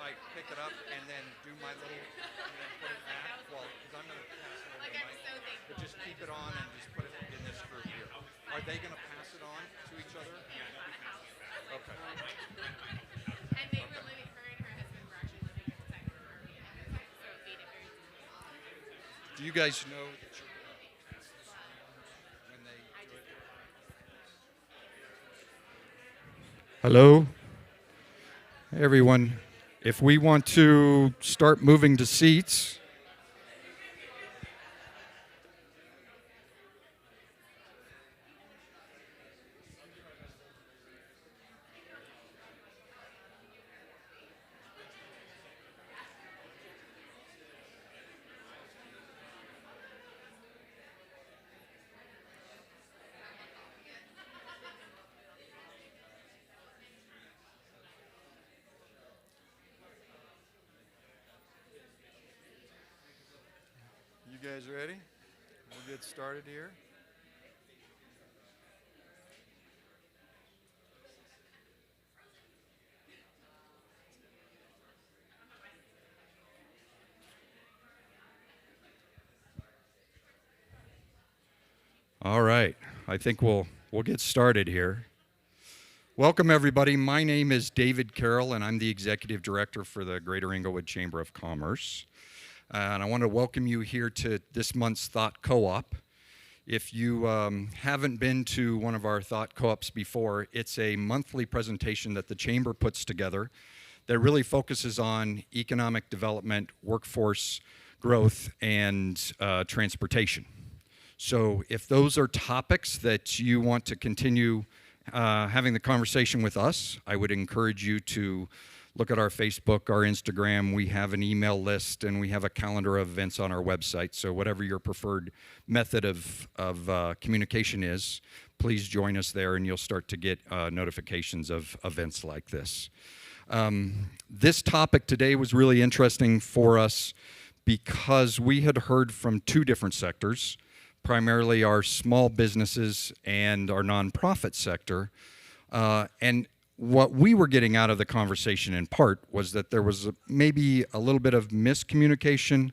I pick it up and then do my little, and then put it back? Well, because I'm going to pass it over to Mike. But just keep it on and just put it in this group here. Are they going to pass it on to each other? Okay. And they were living, her and her husband were actually living in the second floor, so it made it very easy. Do you guys know that you're going to pass this around when they do it? Hello, everyone. If we want to start moving to seats. You guys ready? We'll get started here. All right. I think we'll get started here. Welcome, everybody. My name is David Carroll, and I'm the Executive Director for the Greater Englewood Chamber of Commerce. And I want to welcome you here to this month's Thought Co-op. If you haven't been to one of our Thought Co-ops before, it's a monthly presentation that the Chamber puts together that really focuses on economic development, workforce growth, and transportation. So if those are topics that you want to continue having the conversation with us, I would encourage you to look at our Facebook, our Instagram. We have an email list, and we have a calendar of events on our website. So whatever your preferred method of communication is, please join us there, and you'll start to get notifications of events like this. This topic today was really interesting for us because we had heard from two different sectors, primarily our small businesses and our nonprofit sector. And what we were getting out of the conversation in part was that there was maybe a little bit of miscommunication,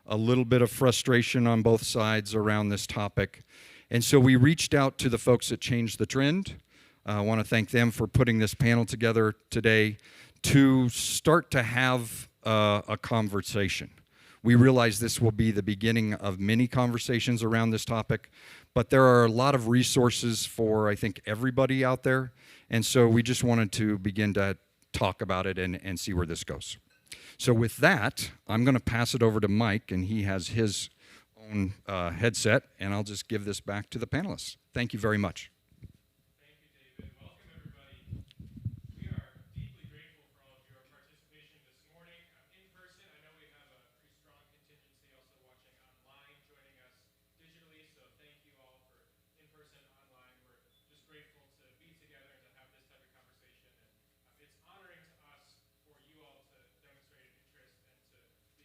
a little bit of frustration on both sides around this topic. And so we reached out to the folks at Change the Trend. I want to thank them for putting this panel together today to start to have a conversation. We realize this will be the beginning of many conversations around this topic, but there are a lot of resources for, I think, everybody out there. And so we just wanted to begin to talk about it and see where this goes. So with that, I'm going to pass it over to Mike, and he has his own headset, and I'll just give this back to the panelists. Thank you very much. Thank you, David. Welcome, everybody. We are deeply grateful for all of your participation this morning. In person, I know we have a pretty strong contingency also watching online, joining us digitally, so thank you all for in-person, online. We're just grateful to be together and to have this type of conversation. And it's honoring to us for you all to demonstrate an interest and to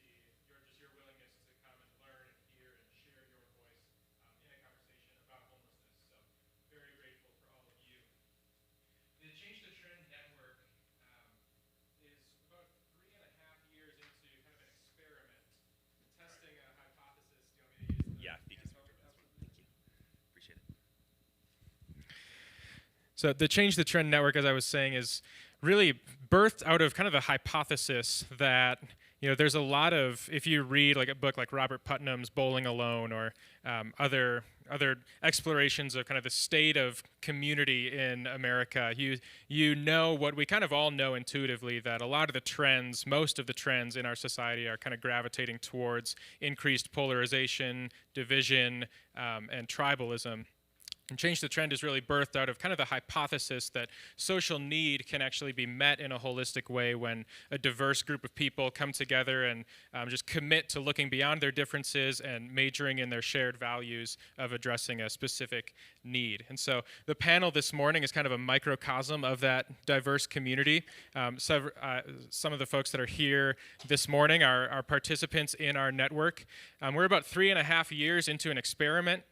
your willingness to come and learn and hear and share your voice in a conversation about homelessness. So very grateful for all of you. The Change the Trend Network is about 3.5 years into kind of an experiment, testing a hypothesis. Do you want me to use? Yeah, you can speak. Thank you. Appreciate it. So the Change the Trend Network, as I was saying, is really birthed out of kind of the hypothesis that there's a lot of, if you read like a book like Robert Putnam's Bowling Alone or other explorations of kind of the state of community in America, you know what we kind of all know intuitively, that a lot of the trends, most of the trends in our society are kind of gravitating towards increased polarization, division, and tribalism. And Change the Trend is really birthed out of kind of the hypothesis that social need can actually be met in a holistic way when a diverse group of people come together and just commit to looking beyond their differences and majoring in their shared values of addressing a specific need. And so the panel this morning is kind of a microcosm of that diverse community. Some of the folks that are here this morning are participants in our network. We're about 3.5 years into an experiment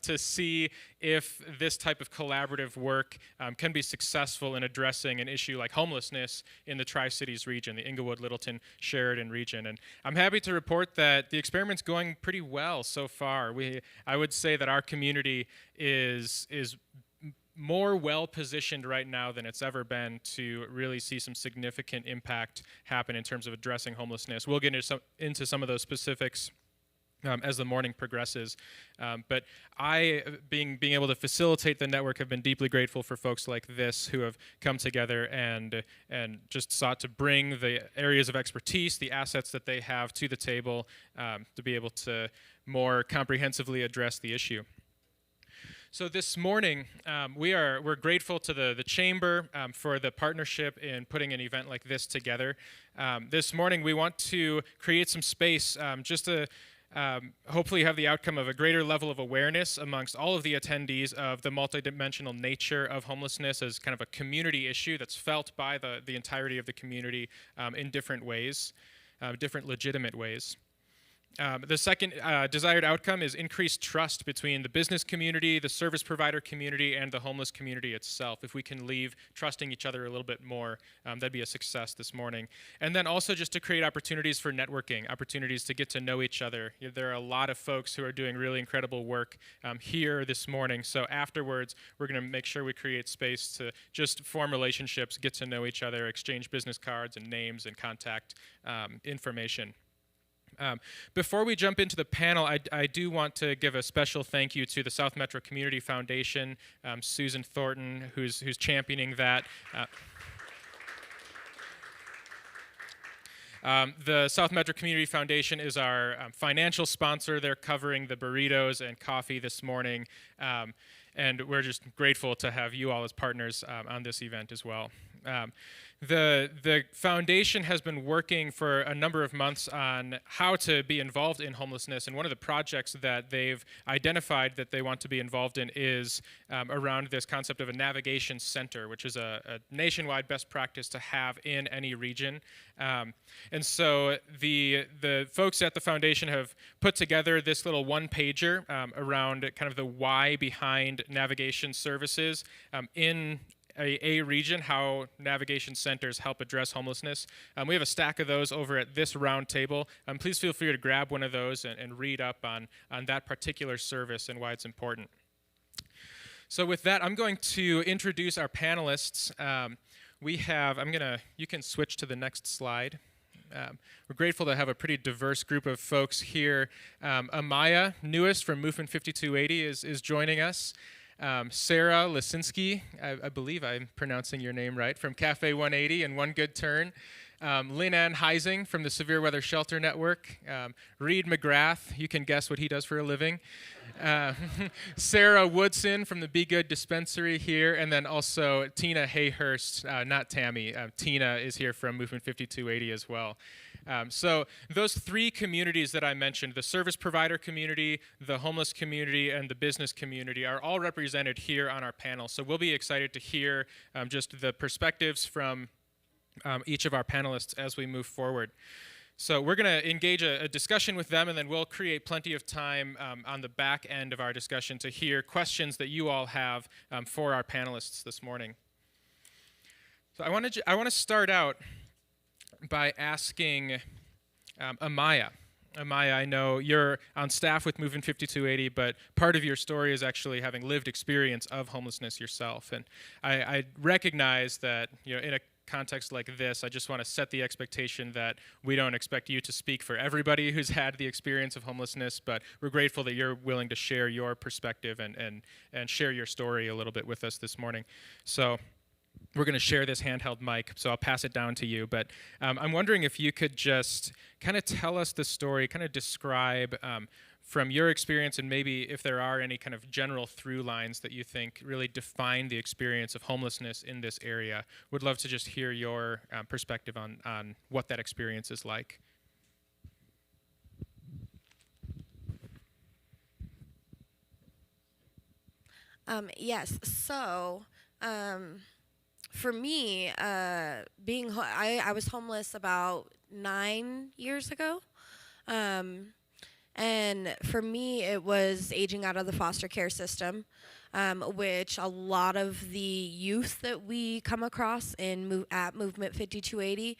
to see if this type of collaborative work can be successful in addressing an issue like homelessness in the Tri-Cities region, the Englewood, Littleton, Sheridan region. And I'm happy to report that the experiment's going pretty well so far. I would say that our community is more well-positioned right now than it's ever been to really see some significant impact happen in terms of addressing homelessness. We'll get into some of those specifics as the morning progresses. But I, being able to facilitate the network, have been deeply grateful for folks like this who have come together and just sought to bring the areas of expertise, the assets that they have to the table to be able to more comprehensively address the issue. So this morning, we're grateful to the Chamber for the partnership in putting an event like this together. This morning, we want to create some space just to hopefully have the outcome of a greater level of awareness amongst all of the attendees of the multidimensional nature of homelessness as kind of a community issue that's felt by the entirety of the community in different ways, different legitimate ways. The second desired outcome is increased trust between the business community, the service provider community, and the homeless community itself. If we can leave trusting each other a little bit more, that'd be a success this morning. And then also just to create opportunities for networking, opportunities to get to know each other. There are a lot of folks who are doing really incredible work here this morning. So afterwards, we're going to make sure we create space to just form relationships, get to know each other, exchange business cards and names and contact information. Before we jump into the panel, I do want to give a special thank you to the South Metro Community Foundation, Susan Thornton, who's championing that. The South Metro Community Foundation is our financial sponsor. They're covering the burritos and coffee this morning, and we're just grateful to have you all as partners on this event as well. The foundation has been working for a number of months on how to be involved in homelessness, and one of the projects that they've identified that they want to be involved in is around this concept of a navigation center, which is a nationwide best practice to have in any region. And so the folks at the foundation have put together this little one-pager around kind of the why behind navigation services in a region, how navigation centers help address homelessness. We have a stack of those over at this round table. Please feel free to grab one of those and read up on that particular service and why it's important. So with that, I'm going to introduce our panelists. You can switch to the next slide. We're grateful to have a pretty diverse group of folks here. Amaya, newest from Movement 5280, is joining us. Sarah Lisinski, I believe I'm pronouncing your name right, from Cafe 180 and One Good Turn. Lynn Ann Heising from the Severe Weather Shelter Network. Reed McGrath, you can guess what he does for a living. Sarah Woodson from the Be Good Dispensary here, and then also Tina Hayhurst, not Tammy. Tina is here from Movement 5280 as well. So those three communities that I mentioned, the service provider community, the homeless community, and the business community, are all represented here on our panel. So we'll be excited to hear just the perspectives from each of our panelists as we move forward. So we're going to engage a discussion with them, and then we'll create plenty of time on the back end of our discussion to hear questions that you all have for our panelists this morning. So I want to start out by asking Amaya. Amaya, I know you're on staff with Movement 5280, but part of your story is actually having lived experience of homelessness yourself. And I recognize that, in a context like this, I just want to set the expectation that we don't expect you to speak for everybody who's had the experience of homelessness, but we're grateful that you're willing to share your perspective and share your story a little bit with us this morning. So we're going to share this handheld mic, so I'll pass it down to you. But I'm wondering if you could just kind of tell us the story, kind of describe from your experience, and maybe if there are any kind of general through lines that you think really define the experience of homelessness in this area. Would love to just hear your perspective on what that experience is like. Yes, so for me, I was homeless about 9 years ago. And for me, it was aging out of the foster care system, which a lot of the youth that we come across at Movement 5280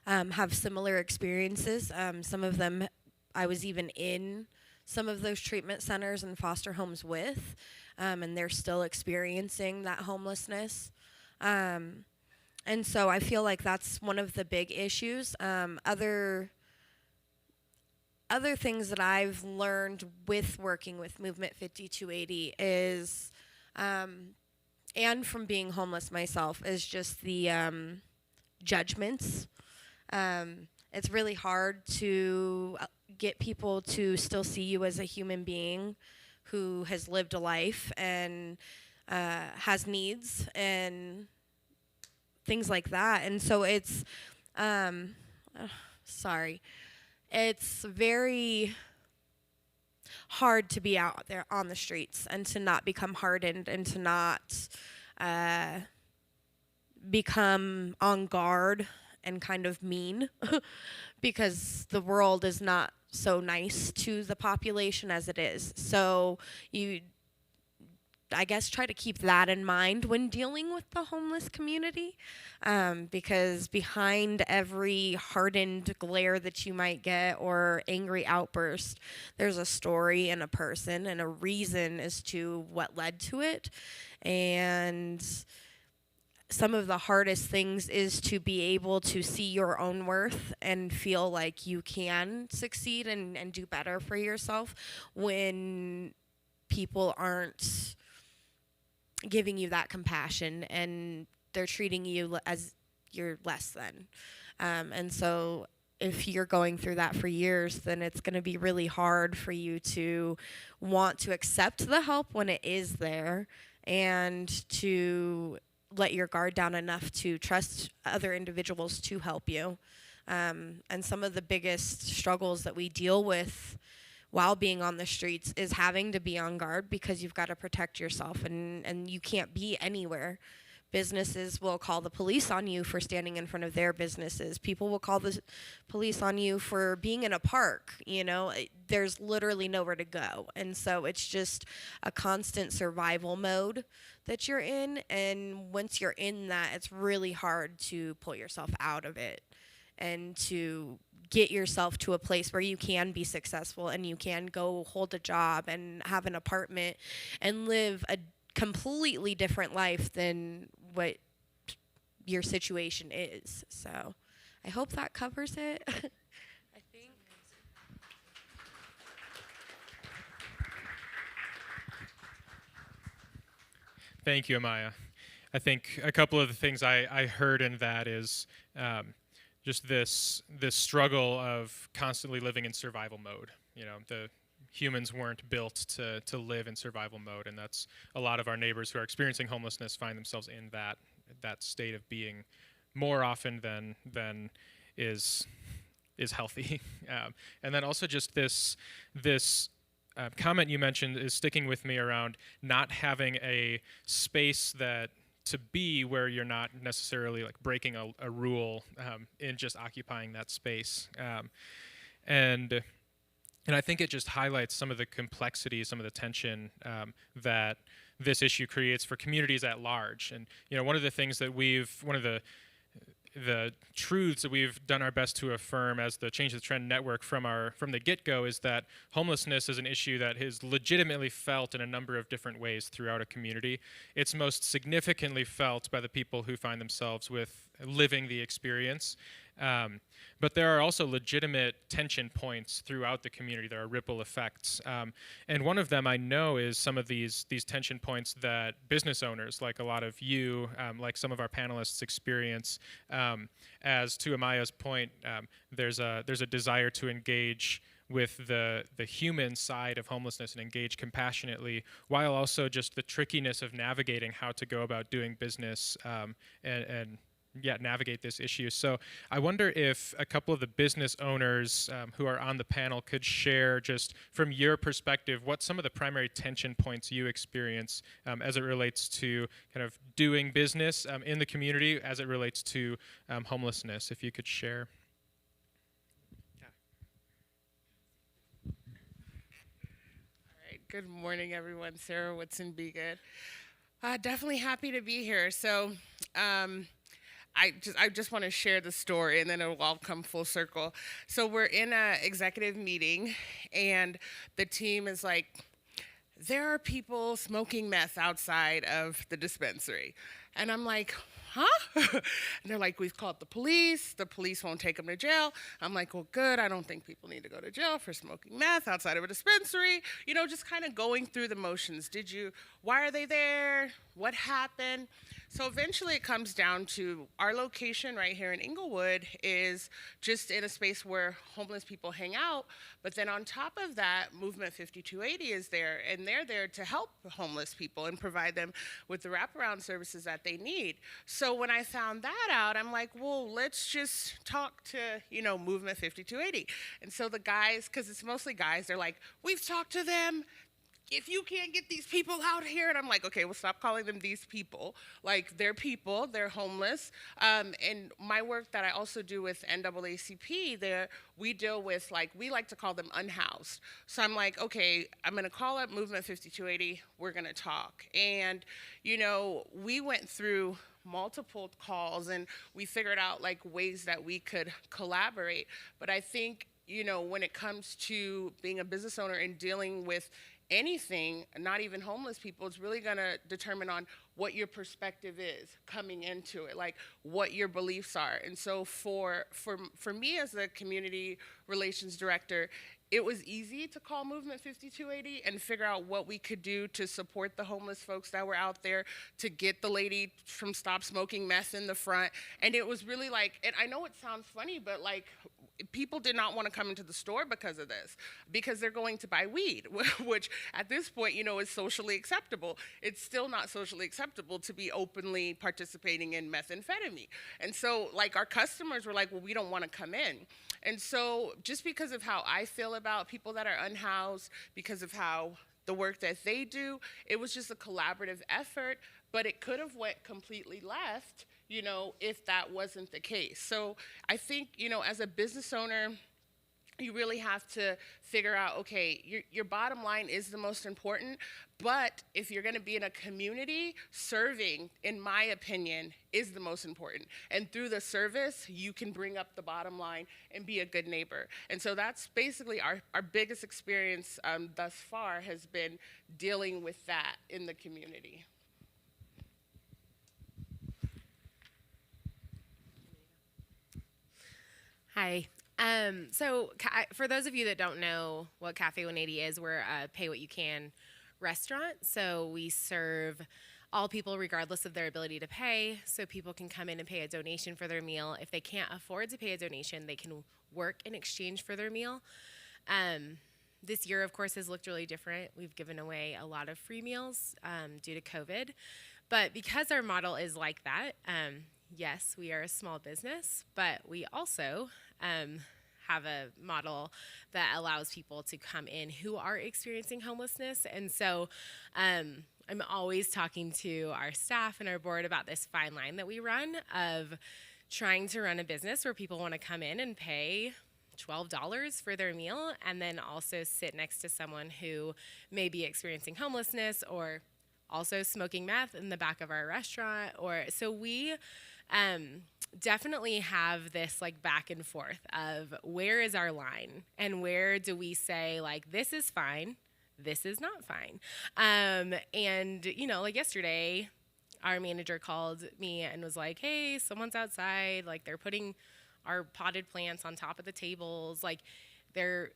have similar experiences. Some of them, I was even in some of those treatment centers and foster homes with, and they're still experiencing that homelessness. And so I feel like that's one of the big issues. Other things that I've learned with working with Movement 5280 is, and from being homeless myself, is just the judgments. It's really hard to get people to still see you as a human being who has lived a life and has needs and things like that. And so it's, sorry. It's very hard to be out there on the streets and to not become hardened and to not become on guard and kind of mean because the world is not so nice to the population as it is. So I guess try to keep that in mind when dealing with the homeless community, because behind every hardened glare that you might get or angry outburst, there's a story and a person and a reason as to what led to it. And some of the hardest things is to be able to see your own worth and feel like you can succeed and do better for yourself when people aren't giving you that compassion and they're treating you as you're less than. And so if you're going through that for years, then it's going to be really hard for you to want to accept the help when it is there and to let your guard down enough to trust other individuals to help you. And some of the biggest struggles that we deal with while being on the streets is having to be on guard because you've got to protect yourself and you can't be anywhere. Businesses will call the police on you for standing in front of their businesses. People will call the police on you for being in a park. You know, there's literally nowhere to go. And so it's just a constant survival mode that you're in. And once you're in that, it's really hard to pull yourself out of it and to get yourself to a place where you can be successful and you can go hold a job and have an apartment and live a completely different life than what your situation is. So I hope that covers it. I think. Thank you, Amaya. I think a couple of the things I heard in that is just this struggle of constantly living in survival mode. You know, the humans weren't built to live in survival mode, and that's a lot of our neighbors who are experiencing homelessness find themselves in that state of being more often than is healthy. And then also just this comment you mentioned is sticking with me around not having a space to be where you're not necessarily like breaking a rule in just occupying that space. And I think it just highlights some of the complexity, some of the tension that this issue creates for communities at large. And you know, one of the things that one of the truths that we've done our best to affirm as the Change the Trend Network from the get-go is that homelessness is an issue that is legitimately felt in a number of different ways throughout a community. It's most significantly felt by the people who find themselves living the experience. But there are also legitimate tension points throughout the community. There are ripple effects. And one of them I know is some of these tension points that business owners, like a lot of you, like some of our panelists experience. As to Amaya's point, there's a desire to engage with the human side of homelessness and engage compassionately, while also just the trickiness of navigating how to go about doing business and navigate this issue. So I wonder if a couple of the business owners who are on the panel could share, just from your perspective, what some of the primary tension points you experience as it relates to kind of doing business in the community as it relates to homelessness, if you could share. Good morning, everyone. Sarah Whitson, Be Good. Definitely happy to be here. So, I just want to share the story, and then it'll all come full circle. So we're in a executive meeting, and the team is like, there are people smoking meth outside of the dispensary. And I'm like, huh? And they're like, we've called the police. The police won't take them to jail. I'm like, well, good. I don't think people need to go to jail for smoking meth outside of a dispensary. You know, just kind of going through the motions. Why are they there? What happened? So eventually it comes down to our location right here in Englewood is just in a space where homeless people hang out. But then on top of that, Movement 5280 is there, and they're there to help homeless people and provide them with the wraparound services that they need. So when I found that out, I'm like, well, let's just talk to, Movement 5280. And so the guys, because it's mostly guys, they're like, we've talked to them. If you can't get these people out here, and I'm like, okay, well, stop calling them these people. Like, they're people, they're homeless. And my work that I also do with NAACP, we deal with, we like to call them unhoused. So I'm like, okay, I'm gonna call up Movement 5280, we're gonna talk. And, we went through multiple calls and we figured out ways that we could collaborate. But I think, when it comes to being a business owner and dealing with anything, not even homeless people, it's really gonna determine on what your perspective is coming into it, what your beliefs are. And so for me as a community relations director, it was easy to call Movement 5280 and figure out what we could do to support the homeless folks that were out there, to get the lady from Stop Smoking Meth in the front. And it was really and I know it sounds funny, but people did not want to come into the store because of this, because they're going to buy weed, which at this point, is socially acceptable. It's still not socially acceptable to be openly participating in methamphetamine. And so our customers were like, well, we don't want to come in. And so just because of how I feel about people that are unhoused, because of how the work that they do, it was just a collaborative effort, but it could have went completely left, if that wasn't the case. So I think, as a business owner, you really have to figure out, okay, your bottom line is the most important, but if you're gonna be in a community, serving, in my opinion, is the most important. And through the service, you can bring up the bottom line and be a good neighbor. And so that's basically our biggest experience thus far has been dealing with that in the community. Hi. For those of you that don't know what Cafe 180 is, we're a pay what you can restaurant. So we serve all people regardless of their ability to pay. So people can come in and pay a donation for their meal. If they can't afford to pay a donation, they can work in exchange for their meal. This year, of course, has looked really different. We've given away a lot of free meals due to COVID. But because our model is like that, yes, we are a small business, but we also have a model that allows people to come in who are experiencing homelessness. And so I'm always talking to our staff and our board about this fine line that we run of trying to run a business where people want to come in and pay $12 for their meal and then also sit next to someone who may be experiencing homelessness or also smoking meth in the back of our restaurant. So we definitely have this back and forth of where is our line and where do we say this is fine, this is not fine. And yesterday, our manager called me and was like, hey, someone's outside, they're putting our potted plants on top of the tables, they're,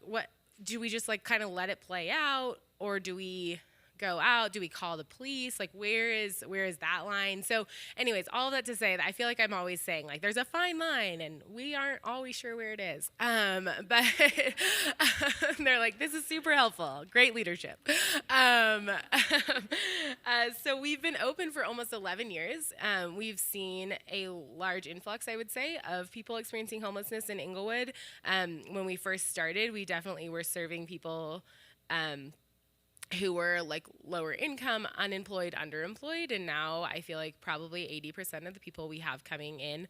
what, do we just kind of let it play out, or do we go out? Do we call the police? Where is that line? So anyways, all of that to say that I feel like I'm always saying there's a fine line and we aren't always sure where it is. But they're like, this is super helpful. Great leadership. So we've been open for almost 11 years. We've seen a large influx, I would say, of people experiencing homelessness in Englewood. When we first started, we definitely were serving people who were lower income, unemployed, underemployed, and now I feel like probably 80% of the people we have coming in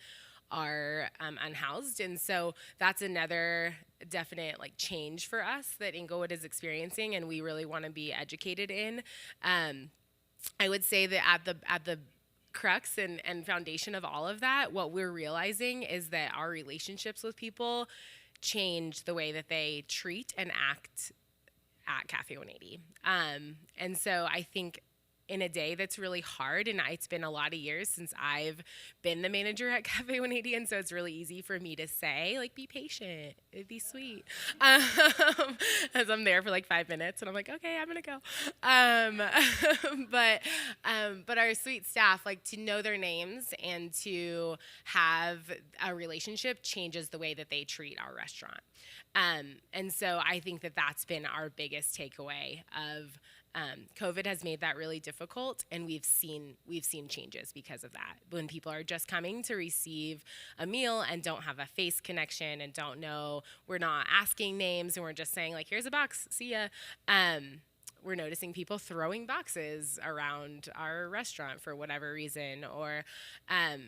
are unhoused. And so that's another definite like change for us that Englewood is experiencing, and we really want to be educated in. I would say that at the crux and foundation of all of that, what we're realizing is that our relationships with people change the way that they treat and act at Cafe 180. And so I think in a day that's really hard, and it's been a lot of years since I've been the manager at Cafe 180, and so it's really easy for me to say, like, be patient, it'd be sweet, as I'm there for like 5 minutes, and I'm like, okay, I'm gonna go. But our sweet staff, like, to know their names and to have a relationship changes the way that they treat our restaurant. And so I think that that's been our biggest takeaway of COVID has made that really difficult, and we've seen changes because of that. When people are just coming to receive a meal and don't have a face connection and don't know, we're not asking names and we're just saying like, here's a box, see ya. We're noticing people throwing boxes around our restaurant for whatever reason, or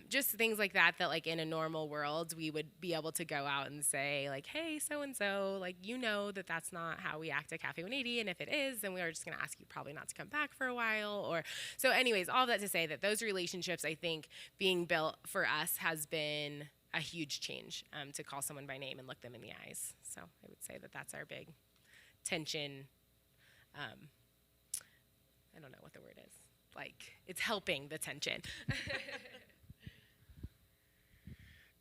just things like that, that like in a normal world, we would be able to go out and say like, hey, so-and-so, like, you know that that's not how we act at Cafe 180, and if it is, then we are just gonna ask you probably not to come back for a while. Or so anyways, all that to say that those relationships, I think, being built for us has been a huge change, to call someone by name and look them in the eyes. So I would say that that's our big tension. I don't know what the word is. Like, it's helping the tension.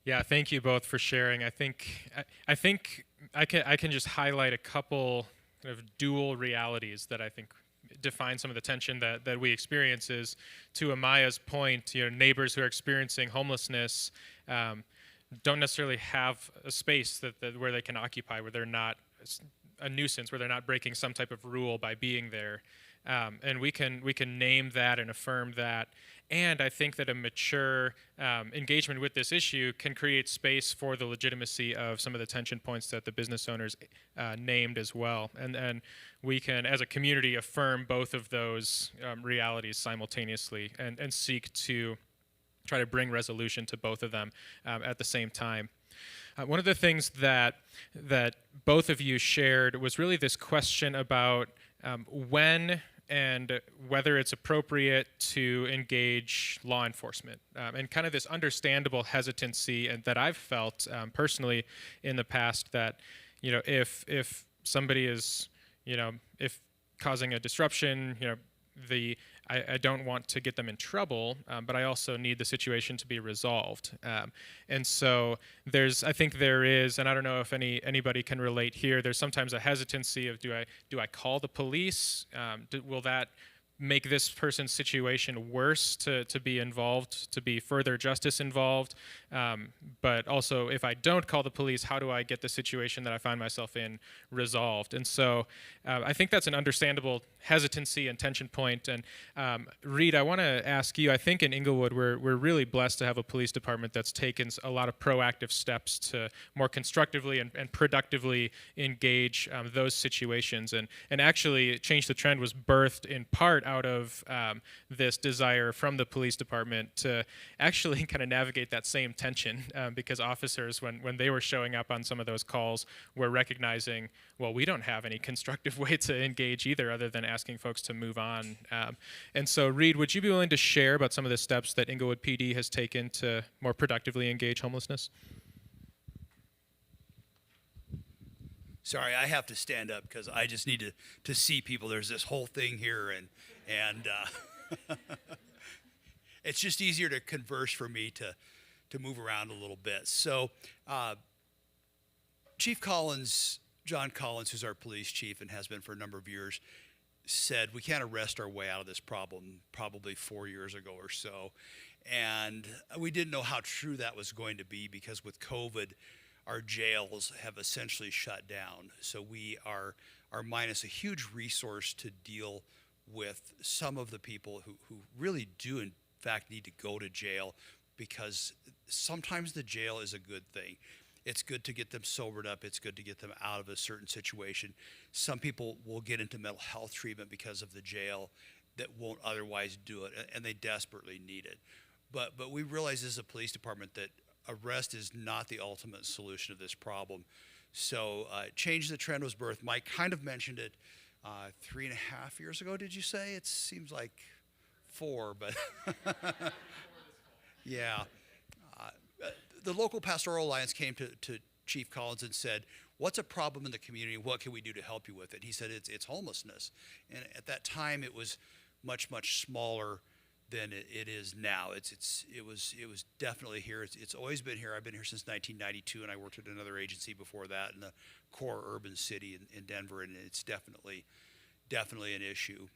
Yeah, thank you both for sharing. I think I can just highlight a couple kind of dual realities that I think define some of the tension that we experience. Is, to Amaya's point, neighbors who are experiencing homelessness don't necessarily have a space that where they can occupy, where they're not a nuisance, where they're not breaking some type of rule by being there. And we can name that and affirm that. And I think that a mature engagement with this issue can create space for the legitimacy of some of the tension points that the business owners named as well. And we can, as a community, affirm both of those realities simultaneously and seek to try to bring resolution to both of them at the same time. One of the things that both of you shared was really this question about when and whether it's appropriate to engage law enforcement, and kind of this understandable hesitancy and that I've felt personally in the past, that if somebody is if causing a disruption, I don't want to get them in trouble, but I also need the situation to be resolved. And so I think there is, and I don't know if anybody can relate here, there's sometimes a hesitancy of, do I call the police? Will that make this person's situation worse to be involved, to be further justice involved? But also, if I don't call the police, how do I get the situation that I find myself in resolved? And so I think that's an understandable hesitancy and tension point. And Reed, I want to ask you, I think in Englewood, we're really blessed to have a police department that's taken a lot of proactive steps to more constructively and productively engage those situations. And actually, Change the Trend was birthed in part out of this desire from the police department to actually kind of navigate that same tension, because officers, when they were showing up on some of those calls, were recognizing, well, we don't have any constructive way to engage either, other than asking folks to move on. And so, Reed, would you be willing to share about some of the steps that Englewood PD has taken to more productively engage homelessness? Sorry, I have to stand up because I just need to see people. There's this whole thing here, and it's just easier to converse for me to move around a little bit. So Chief Collins, John Collins, who's our police chief and has been for a number of years, said we can't arrest our way out of this problem, probably 4 years ago or so. And we didn't know how true that was going to be, because with COVID, our jails have essentially shut down. So we are minus a huge resource to deal with some of the people who really do, in fact, need to go to jail, because sometimes the jail is a good thing. It's good to get them sobered up. It's good to get them out of a certain situation. Some people will get into mental health treatment because of the jail that won't otherwise do it, and they desperately need it. But we realize as a police department that arrest is not the ultimate solution of this problem. So Change the Trend was birthed. Mike kind of mentioned it 3.5 years ago, did you say? It seems like 4, but yeah. The local pastoral alliance came to Chief Collins and said, what's a problem in the community? What can we do to help you with it? He said, it's homelessness. And at that time, it was much, much smaller than it is now. It was definitely here. It's always been here. I've been here since 1992, and I worked at another agency before that in the core urban city in Denver, and it's definitely an issue.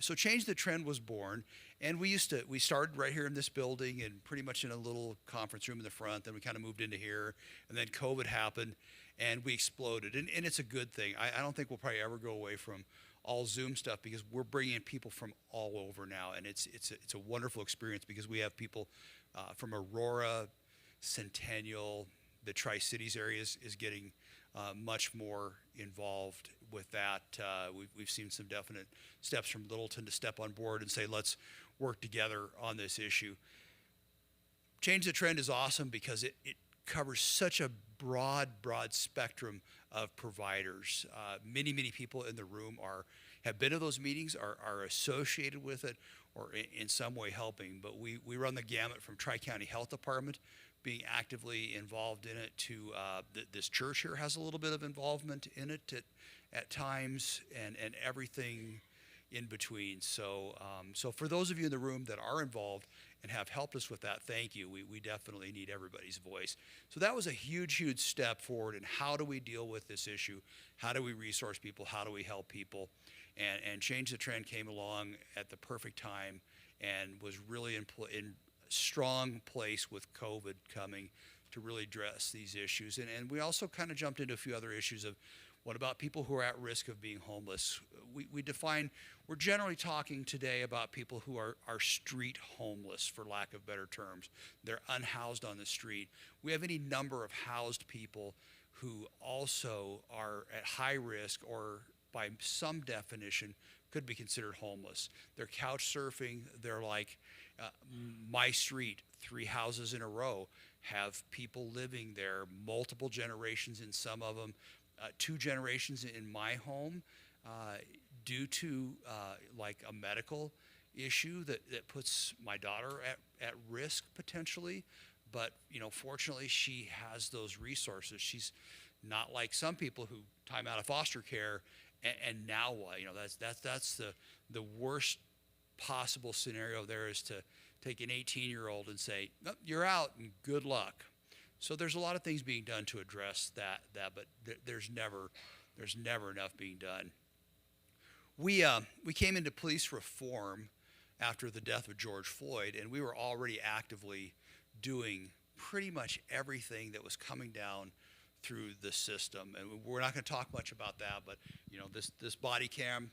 So Change the Trend was born, and we started right here in this building and pretty much in a little conference room in the front. Then we kind of moved into here, and then COVID happened, and we exploded. And it's a good thing. I don't think we'll probably ever go away from all Zoom stuff because we're bringing in people from all over now, and it's a wonderful experience because we have people from Aurora, Centennial, the Tri-Cities area is getting much more involved with that. We've seen some definite steps from Littleton to step on board and say, let's work together on this issue. Change the Trend is awesome because it covers such a broad spectrum of providers. Many people in the room have been to those meetings, are associated with it, or in some way helping. But we run the gamut from Tri-County Health Department being actively involved in it to this church here has a little bit of involvement in it at times, and everything in between. So for those of you in the room that are involved and have helped us with that, thank you. We definitely need everybody's voice. So that was a huge step forward in how do we deal with this issue? How do we resource people? How do we help people? And Change the Trend came along at the perfect time and was really in strong place with COVID coming to really address these issues. And we also kind of jumped into a few other issues of what about people who are at risk of being homeless? We're generally talking today about people who are street homeless, for lack of better terms. They're unhoused on the street. We have any number of housed people who also are at high risk or by some definition could be considered homeless. They're couch surfing. They're like my street, 3 houses in a row, have people living there, multiple generations in some of them, 2 generations in my home, due to like a medical issue that puts my daughter at risk potentially. But fortunately, she has those resources. She's not like some people who time out of foster care and now what? That's the worst possible scenario there is to take an 18-year-old and say, nope, you're out and good luck. So there's a lot of things being done to address that, but there's never enough being done. We came into police reform after the death of George Floyd, and we were already actively doing pretty much everything that was coming down through the system. And we're not going to talk much about that, but this body cam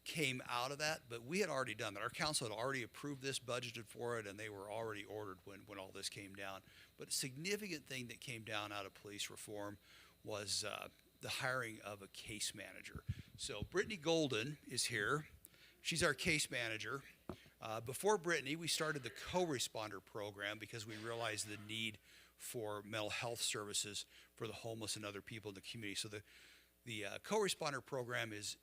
came out of that, but we had already done that. Our council had already approved this, budgeted for it, and they were already ordered when all this came down. But a significant thing that came down out of police reform was the hiring of a case manager. So Brittany Golden is here. She's our case manager. Before Brittany, we started the co-responder program because we realized the need for mental health services for the homeless and other people in the community. So the co-responder program is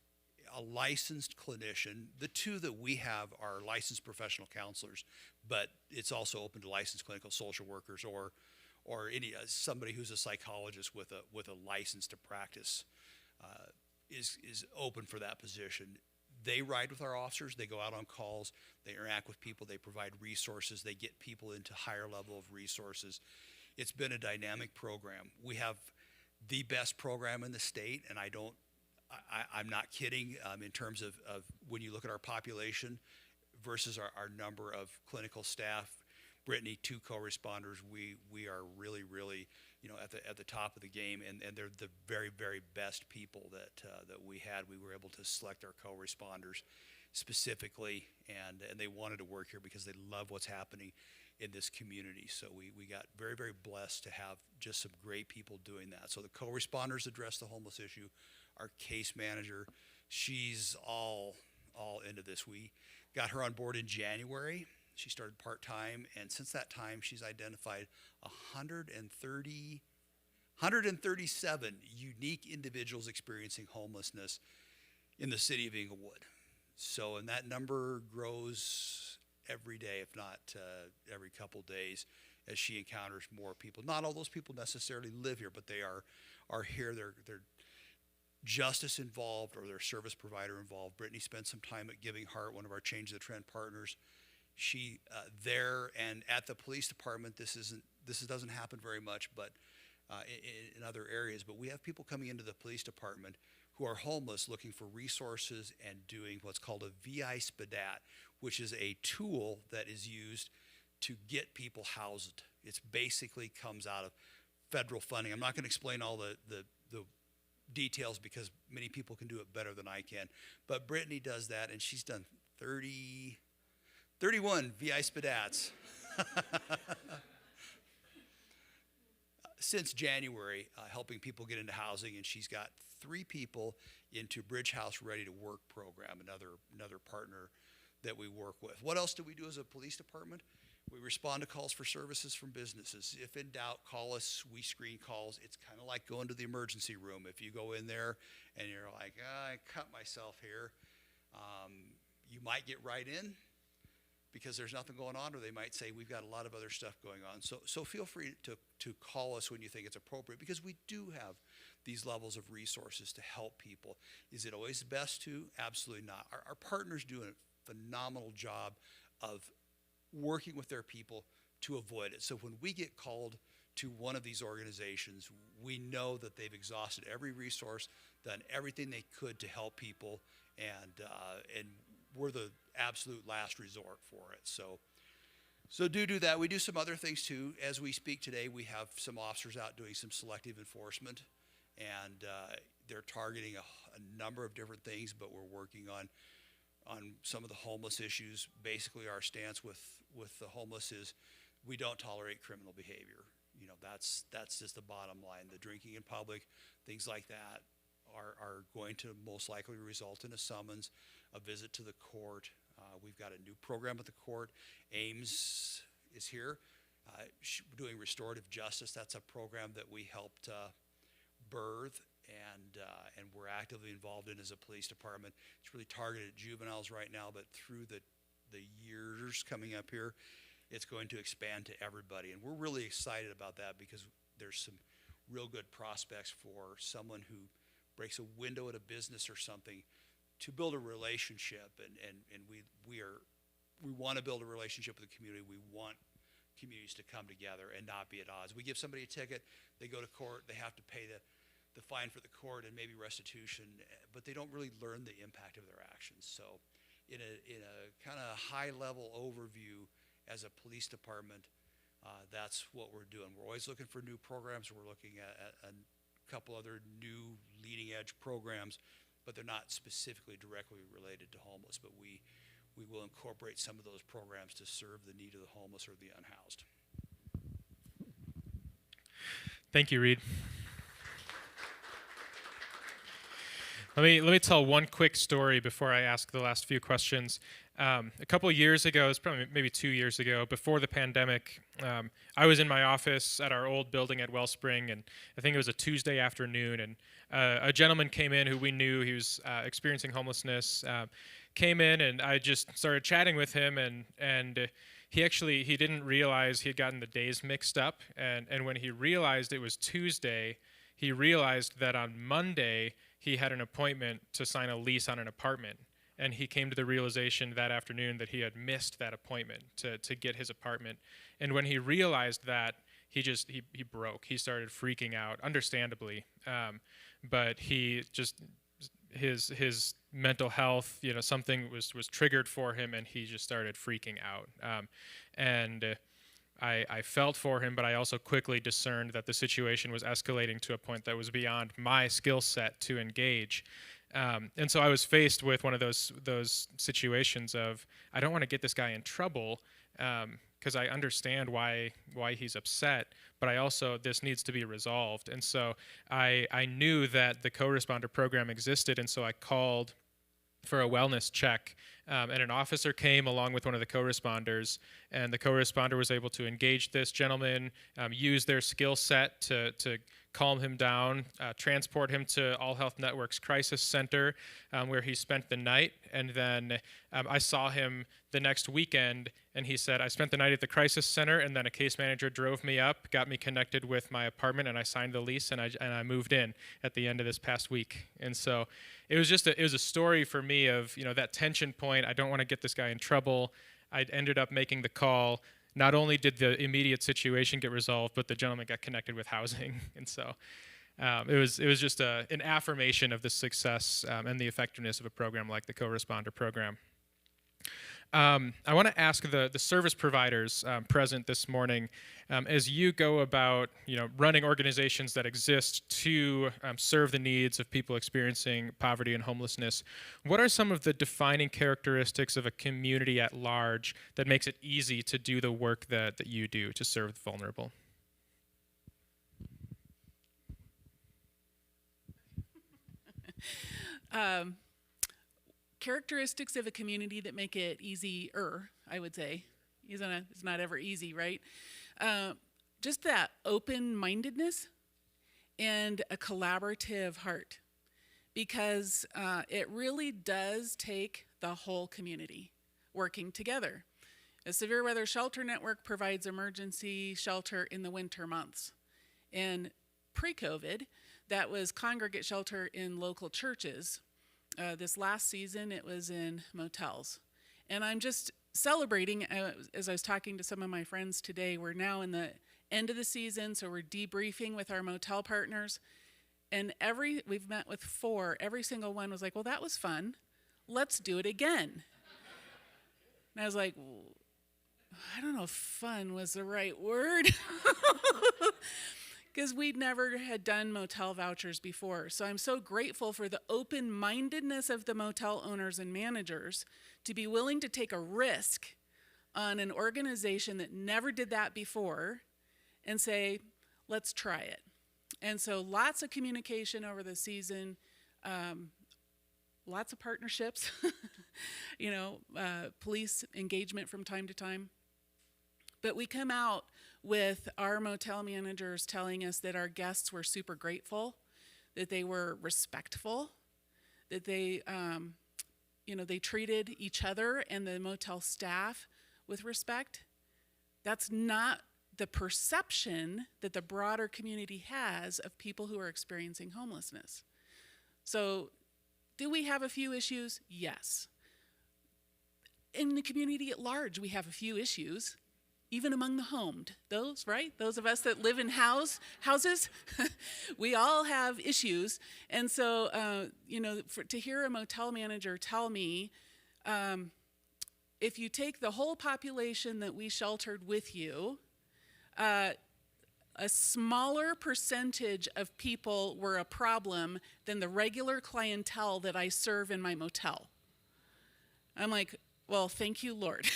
a licensed clinician. The 2 that we have are licensed professional counselors, but it's also open to licensed clinical social workers or somebody who's a psychologist with a license to practice is open for that position. They ride with our officers. They go out on calls. They interact with people. They provide resources. They get people into higher level of resources. It's been a dynamic program. We have the best program in the state, and I'm not kidding in terms of when you look at our population versus our number of clinical staff. Brittany, 2 co-responders, we are really at the top of the game, and they're the very, very best people that we had. We were able to select our co-responders specifically, and they wanted to work here because they love what's happening in this community. So we got very, very blessed to have just some great people doing that. So the co-responders address the homeless issue. Our case manager, she's all into this. We got her on board in January. She started part-time, and since that time, she's identified 137 unique individuals experiencing homelessness in the city of Englewood. So, and that number grows every day, if not every couple days, as she encounters more people. Not all those people necessarily live here, but they are here. They're justice involved, or their service provider involved. Brittany spent some time at Giving Heart, one of our Change the Trend partners. She there and at the police department. This doesn't happen very much, but in other areas. But we have people coming into the police department who are homeless, looking for resources and doing what's called a VI SPDAT, which is a tool that is used to get people housed. It's basically comes out of federal funding. I'm not going to explain all the details because many people can do it better than I can. But Brittany does that, and she's done 31 VI SPDATs since January, helping people get into housing, and she's got 3 people into Bridge House Ready to Work program, another partner that we work with. What else do we do as a police department? We respond to calls for services from businesses. If in doubt, call us. We screen calls. It's kind of like going to the emergency room. If you go in there and you're like, I cut myself here, you might get right in because there's nothing going on, or they might say, we've got a lot of other stuff going on. So feel free to call us when you think it's appropriate, because we do have these levels of resources to help people. Is it always best to? Absolutely not. Our partners do a phenomenal job of working with their people to avoid it. So when we get called to one of these organizations, we know that they've exhausted every resource, done everything they could to help people, and we're the absolute last resort for it. So do that. We do some other things too. As we speak today, we have some officers out doing some selective enforcement, and they're targeting a number of different things, but we're working on some of the homeless issues. Basically, our stance with the homeless is we don't tolerate criminal behavior. You know, that's just the bottom line. The drinking in public, things like that are going to most likely result in a summons, a visit to the court. We've got a new program at the court. Ames is here doing restorative justice. That's a program that we helped birth, and we're actively involved in as a police department. It's really targeted at juveniles right now, but through the years coming up here, it's going to expand to everybody. And we're really excited about that because there's some real good prospects for someone who breaks a window at a business or something to build a relationship. And we want to build a relationship with the community. We want communities to come together and not be at odds. We give somebody a ticket, they go to court, they have to pay the fine for the court and maybe restitution, but they don't really learn the impact of their actions. So in a kind of high level overview, as a police department, that's what we're doing. We're always looking for new programs. We're looking at a couple other new leading edge programs, but they're not specifically directly related to homeless, but we will incorporate some of those programs to serve the need of the homeless or the unhoused. Thank you, Reed. Let me tell one quick story before I ask the last few questions. A couple of years ago, it was probably maybe 2 years ago, before the pandemic, I was in my office at our old building at Wellspring, and I think it was a Tuesday afternoon, and a gentleman came in who we knew. He was experiencing homelessness, came in, and I just started chatting with him, and he didn't realize he had gotten the days mixed up, and when he realized it was Tuesday, he realized that on Monday he had an appointment to sign a lease on an apartment. And he came to the realization that afternoon that he had missed that appointment to get his apartment. And when he realized that, he broke. He started freaking out, understandably. But his mental health, something was triggered for him, and he just started freaking out. I felt for him, but I also quickly discerned that the situation was escalating to a point that was beyond my skill set to engage. And so I was faced with one of those situations of, I don't want to get this guy in trouble because I understand why he's upset, but I also, this needs to be resolved. And so I knew that the co-responder program existed, and so I called for a wellness check and an officer came along with one of the co-responders, and the co-responder was able to engage this gentleman, use their skill set to calm him down, transport him to All Health Network's crisis center, where he spent the night. And then I saw him the next weekend, and he said, I spent the night at the crisis center, and then a case manager drove me up, got me connected with my apartment, and I signed the lease, and I moved in at the end of this past week. And so it was just a story for me of, that tension point. I don't want to get this guy in trouble. I ended up making the call. Not only did the immediate situation get resolved, but the gentleman got connected with housing. And so it was just an affirmation of the success and the effectiveness of a program like the co-responder program. I want to ask the service providers present this morning, as you go about running organizations that exist to serve the needs of people experiencing poverty and homelessness, what are some of the defining characteristics of a community at large that makes it easy to do the work that you do to serve the vulnerable? Characteristics of a community that make it easier, I would say. It's not ever easy, right? Just that open-mindedness and a collaborative heart, because it really does take the whole community working together. A Severe Weather Shelter Network provides emergency shelter in the winter months. And pre-COVID, that was congregate shelter in local churches. This last season, it was in motels. And I'm just celebrating, as I was talking to some of my friends today, we're now in the end of the season, so we're debriefing with our motel partners. And we've met with 4, every single one was like, well, that was fun. Let's do it again. And I was like, I don't know if fun was the right word. Because we'd never had done motel vouchers before. So I'm so grateful for the open-mindedness of the motel owners and managers to be willing to take a risk on an organization that never did that before and say, let's try it. And so lots of communication over the season, lots of partnerships, police engagement from time to time. But we come out with our motel managers telling us that our guests were super grateful, that they were respectful, that they treated each other and the motel staff with respect. That's not the perception that the broader community has of people who are experiencing homelessness. So, do we have a few issues? Yes. In the community at large, we have a few issues. Even among the homed, those of us that live in houses, we all have issues. And so, to hear a motel manager tell me, if you take the whole population that we sheltered with you, a smaller percentage of people were a problem than the regular clientele that I serve in my motel. I'm like, well, thank you, Lord.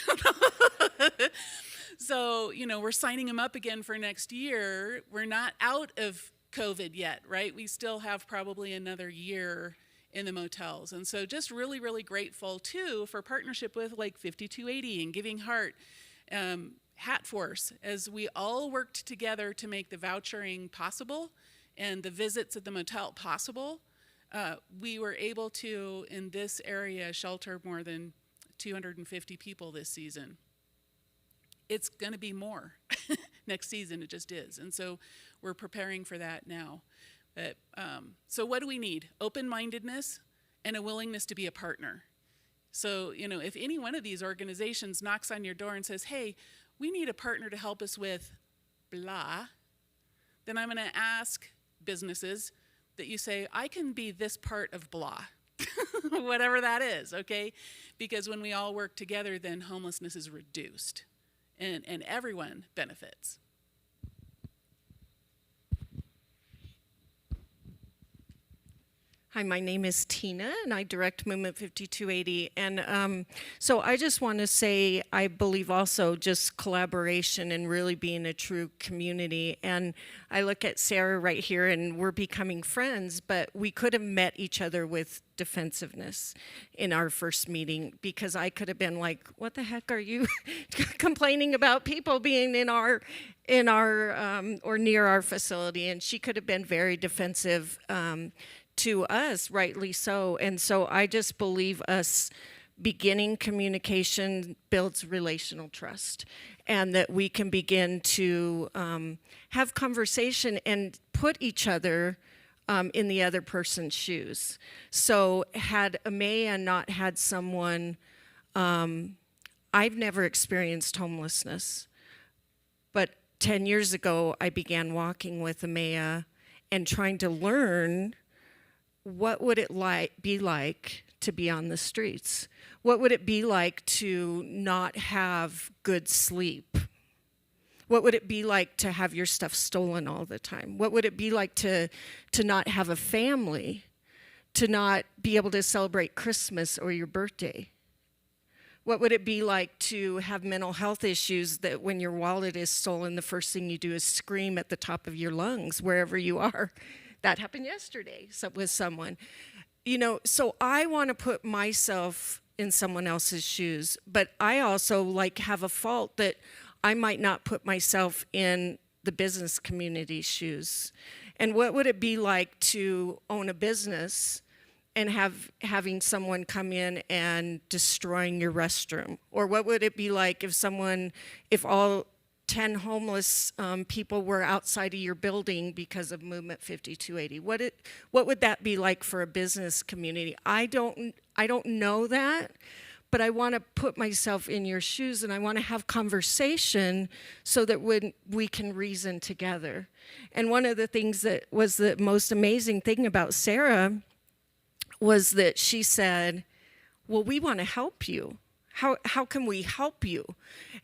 So, we're signing them up again for next year. We're not out of COVID yet, right? We still have probably another year in the motels. And so just really, really grateful, too, for partnership with like 5280 and Giving Heart, Hat Force, as we all worked together to make the vouchering possible and the visits at the motel possible. We were able to, in this area, shelter more than 250 people this season. It's going to be more next season, it just is. And so we're preparing for that now. So what do we need? Open-mindedness and a willingness to be a partner. So, if any one of these organizations knocks on your door and says, hey, we need a partner to help us with blah, then I'm going to ask businesses that you say, I can be this part of blah, whatever that is, okay? Because when we all work together, then homelessness is reduced. And everyone benefits. Hi, my name is Tina, and I direct Movement 5280. And so I just want to say I believe also just collaboration and really being a true community. And I look at Sarah right here, and we're becoming friends, but we could have met each other with defensiveness in our first meeting, because I could have been like, what the heck are you complaining about people being in our or near our facility? And she could have been very defensive to us, rightly so. And so I just believe us beginning communication builds relational trust, and that we can begin to have conversation and put each other in the other person's shoes. So had Amaya not had someone, I've never experienced homelessness, but 10 years ago I began walking with Amaya and trying to learn what would it be like to be on the streets? What would it be like to not have good sleep? What would it be like to have your stuff stolen all the time? What would it be like to not have a family, to not be able to celebrate Christmas or your birthday? What would it be like to have mental health issues that when your wallet is stolen, the first thing you do is scream at the top of your lungs wherever you are? That happened yesterday with someone. So I want to put myself in someone else's shoes, but I also have a fault that I might not put myself in the business community's shoes. And what would it be like to own a business and having someone come in and destroying your restroom? Or what would it be like if all 10 homeless people were outside of your building because of Movement 5280? What would that be like for a business community? I don't know that, but I want to put myself in your shoes, and I want to have conversation so that when we can reason together. And one of the things that was the most amazing thing about Sarah was that she said, well, we want to help you. How can we help you?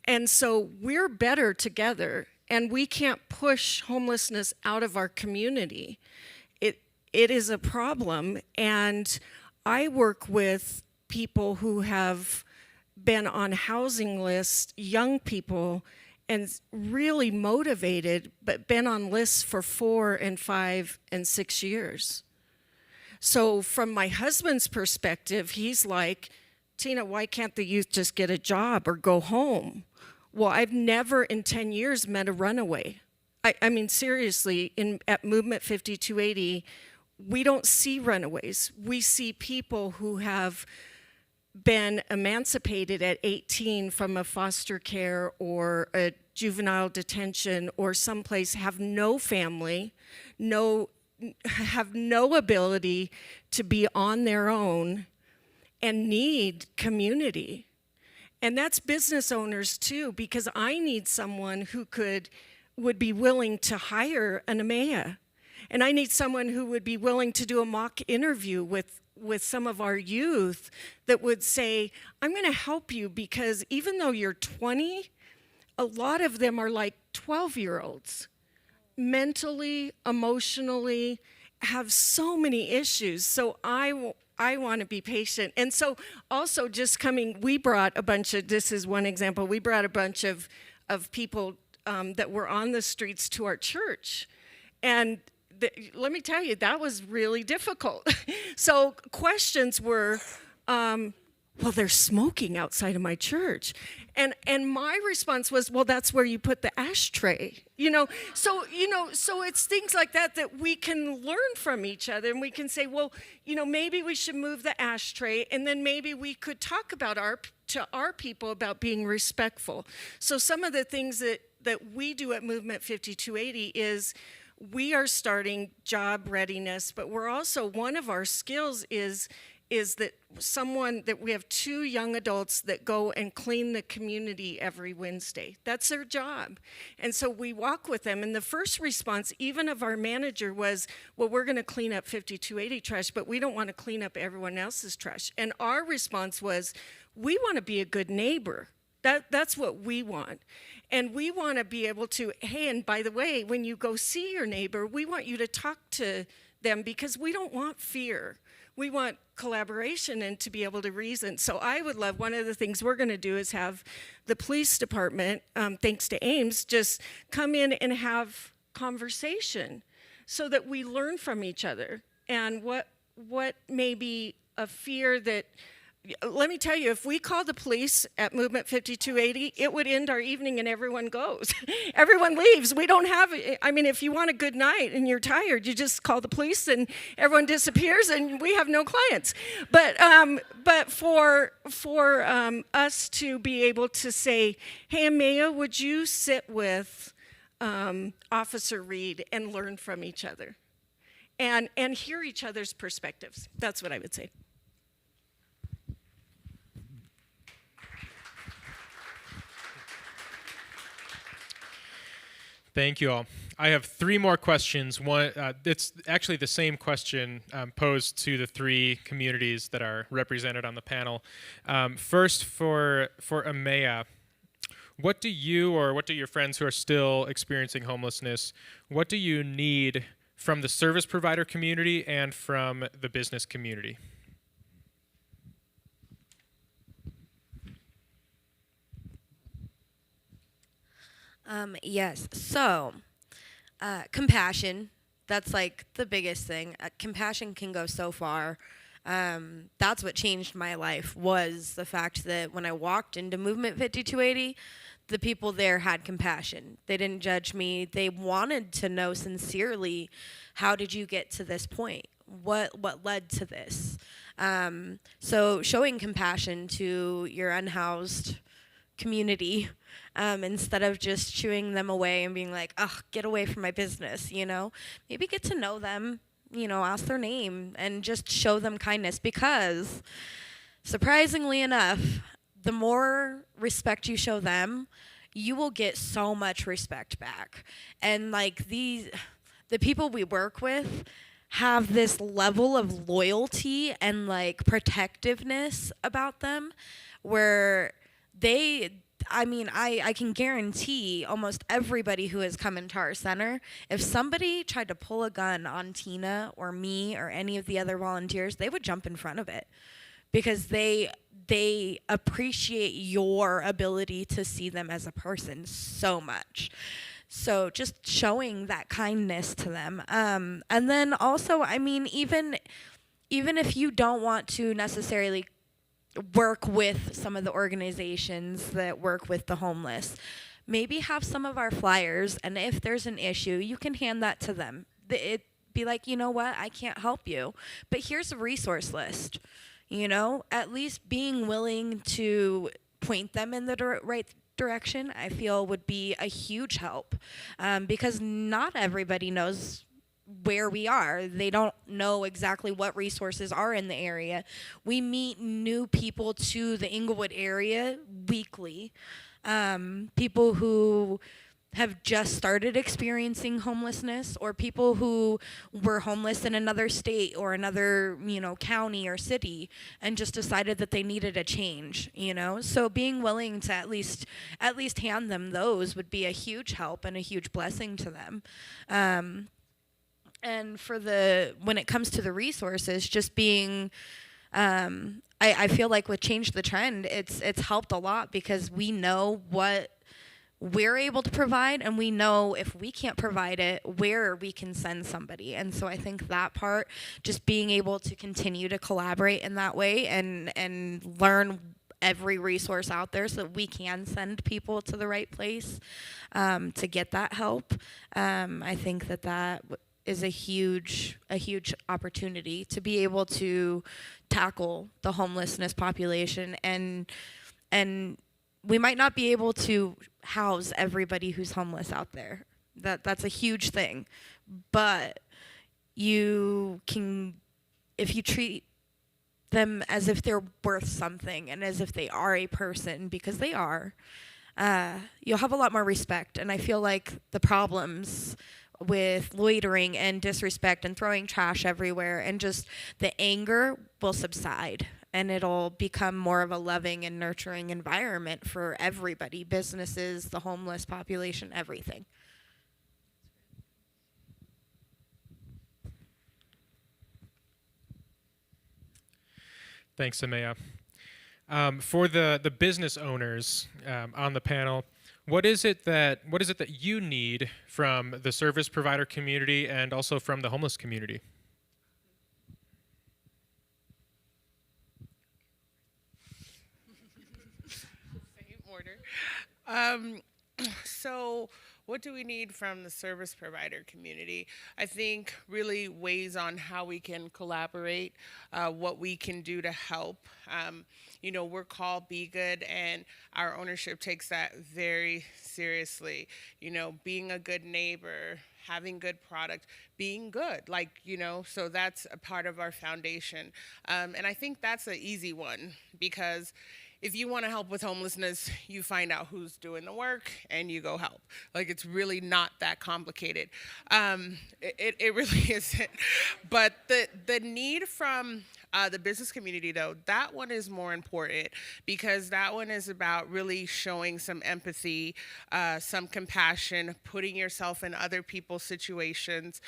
And so we're better together, and we can't push homelessness out of our community. It is a problem, and I work with people who have been on housing lists, young people, and really motivated, but been on lists for 4 and 5 and 6 years. So from my husband's perspective, he's like, Tina, why can't the youth just get a job or go home? Well, I've never in 10 years met a runaway. I mean, seriously, at Movement 5280, we don't see runaways. We see people who have been emancipated at 18 from a foster care or a juvenile detention or someplace, have no family, have no ability to be on their own, and need community. And that's business owners too, because I need someone who would be willing to hire an Amaya. And I need someone who would be willing to do a mock interview with some of our youth that would say, I'm going to help you, because even though you're 20, a lot of them are like 12-year-olds, mentally, emotionally, have so many issues. So I want to be patient. And so also we brought a bunch of, this is one example, we brought a bunch of people that were on the streets to our church. And let me tell you, that was really difficult. So questions were, well, they're smoking outside of my church. And my response was, well, that's where you put the ashtray. So it's things like that we can learn from each other, and we can say, well, maybe we should move the ashtray, and then maybe we could talk about to our people about being respectful. So some of the things that we do at Movement 5280 is we are starting job readiness, but we're also, one of our skills is that we have 2 young adults that go and clean the community every Wednesday. That's their job. And so we walk with them. And the first response, even of our manager, was, well, we're going to clean up 5280 trash, but we don't want to clean up everyone else's trash. And our response was, we want to be a good neighbor. That's what we want. And we want to be able to, hey, and by the way, when you go see your neighbor, we want you to talk to them because we don't want fear. We want collaboration and to be able to reason. So I would love, one of the things we're going to do is have the police department, thanks to Ames, just come in and have conversation so that we learn from each other. And what may be a fear that, let me tell you, if we called the police at Movement 5280, it would end our evening and everyone goes. Everyone leaves. We don't have, I mean, if you want a good night and you're tired, you just call the police and everyone disappears and we have no clients. But for us to be able to say, hey, Amaya, would you sit with Officer Reed and learn from each other and hear each other's perspectives? That's what I would say. Thank you all. I have 3 more questions. One, it's actually the same question posed to the 3 communities that are represented on the panel. First, for Amaya, what do you or what do your friends who are still experiencing homelessness, what do you need from the service provider community and from the business community? Yes. So, compassion, that's like the biggest thing. Compassion can go so far. That's what changed my life, was the fact that when I walked into Movement 5280, the people there had compassion. They didn't judge me. They wanted to know sincerely, how did you get to this point? What led to this? So showing compassion to your unhoused community, instead of just shooing them away and being like, oh, get away from my business, you know? Maybe get to know them, you know, ask their name and just show them kindness, because surprisingly enough, the more respect you show them, you will get so much respect back. And like the people we work with have this level of loyalty and like protectiveness about them where I can guarantee almost everybody who has come into our center, if somebody tried to pull a gun on Tina or me or any of the other volunteers, they would jump in front of it, because they appreciate your ability to see them as a person so much. So just showing that kindness to them. And then also, I mean, even if you don't want to necessarily work with some of the organizations that work with the homeless, maybe have some of our flyers, and if there's an issue, you can hand that to them. It be like, you know what, I can't help you, but here's a resource list. You know, at least being willing to point them in the right direction, I feel would be a huge help, because not everybody knows where we are. They don't know exactly what resources are in the area. We meet new people to the Englewood area weekly, people who have just started experiencing homelessness, or people who were homeless in another state or another, you know, county or city and just decided that they needed a change, you know? So being willing to at least hand them those would be a huge help and a huge blessing to them. And for when it comes to the resources, just being, I feel like with Change the Trend, it's helped a lot, because we know what we're able to provide, and we know if we can't provide it, where we can send somebody. And so I think that part, just being able to continue to collaborate in that way and learn every resource out there so that we can send people to the right place to get that help. I think that is a huge opportunity to be able to tackle the homelessness population, and we might not be able to house everybody who's homeless out there. That's a huge thing. But you can, if you treat them as if they're worth something and as if they are a person, because they are, you'll have a lot more respect. And I feel like the problems with loitering and disrespect and throwing trash everywhere and just the anger will subside, and it'll become more of a loving and nurturing environment for everybody, businesses, the homeless population, everything. Thanks, Amaya. For the business owners on the panel, what is it that you need from the service provider community and also from the homeless community? Same order. So, what do we need from the service provider community? I think really ways on how we can collaborate, what we can do to help. We're called Be Good, and our ownership takes that very seriously. Being a good neighbor, having good product, being good, so that's a part of our foundation. And I think that's an easy one because if you want to help with homelessness, you find out who's doing the work and you go help. It's really not that complicated. It really isn't. But the need from the business community, though, that one is more important because that one is about really showing some empathy, some compassion, putting yourself in other people's situations.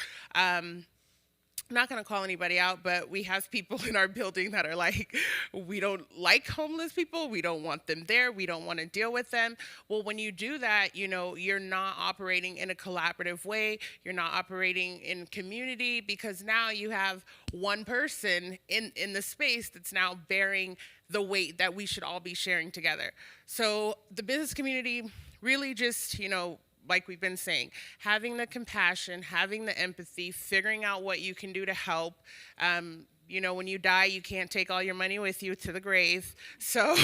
I'm not going to call anybody out, but we have people in our building that are like, we don't like homeless people. We don't want them there. We don't want to deal with them. Well, when you do that, you're not operating in a collaborative way. You're not operating in community because now you have one person in the space that's now bearing the weight that we should all be sharing together. So the business community really just, like we've been saying, having the compassion, having the empathy, figuring out what you can do to help. When you die, you can't take all your money with you to the grave. So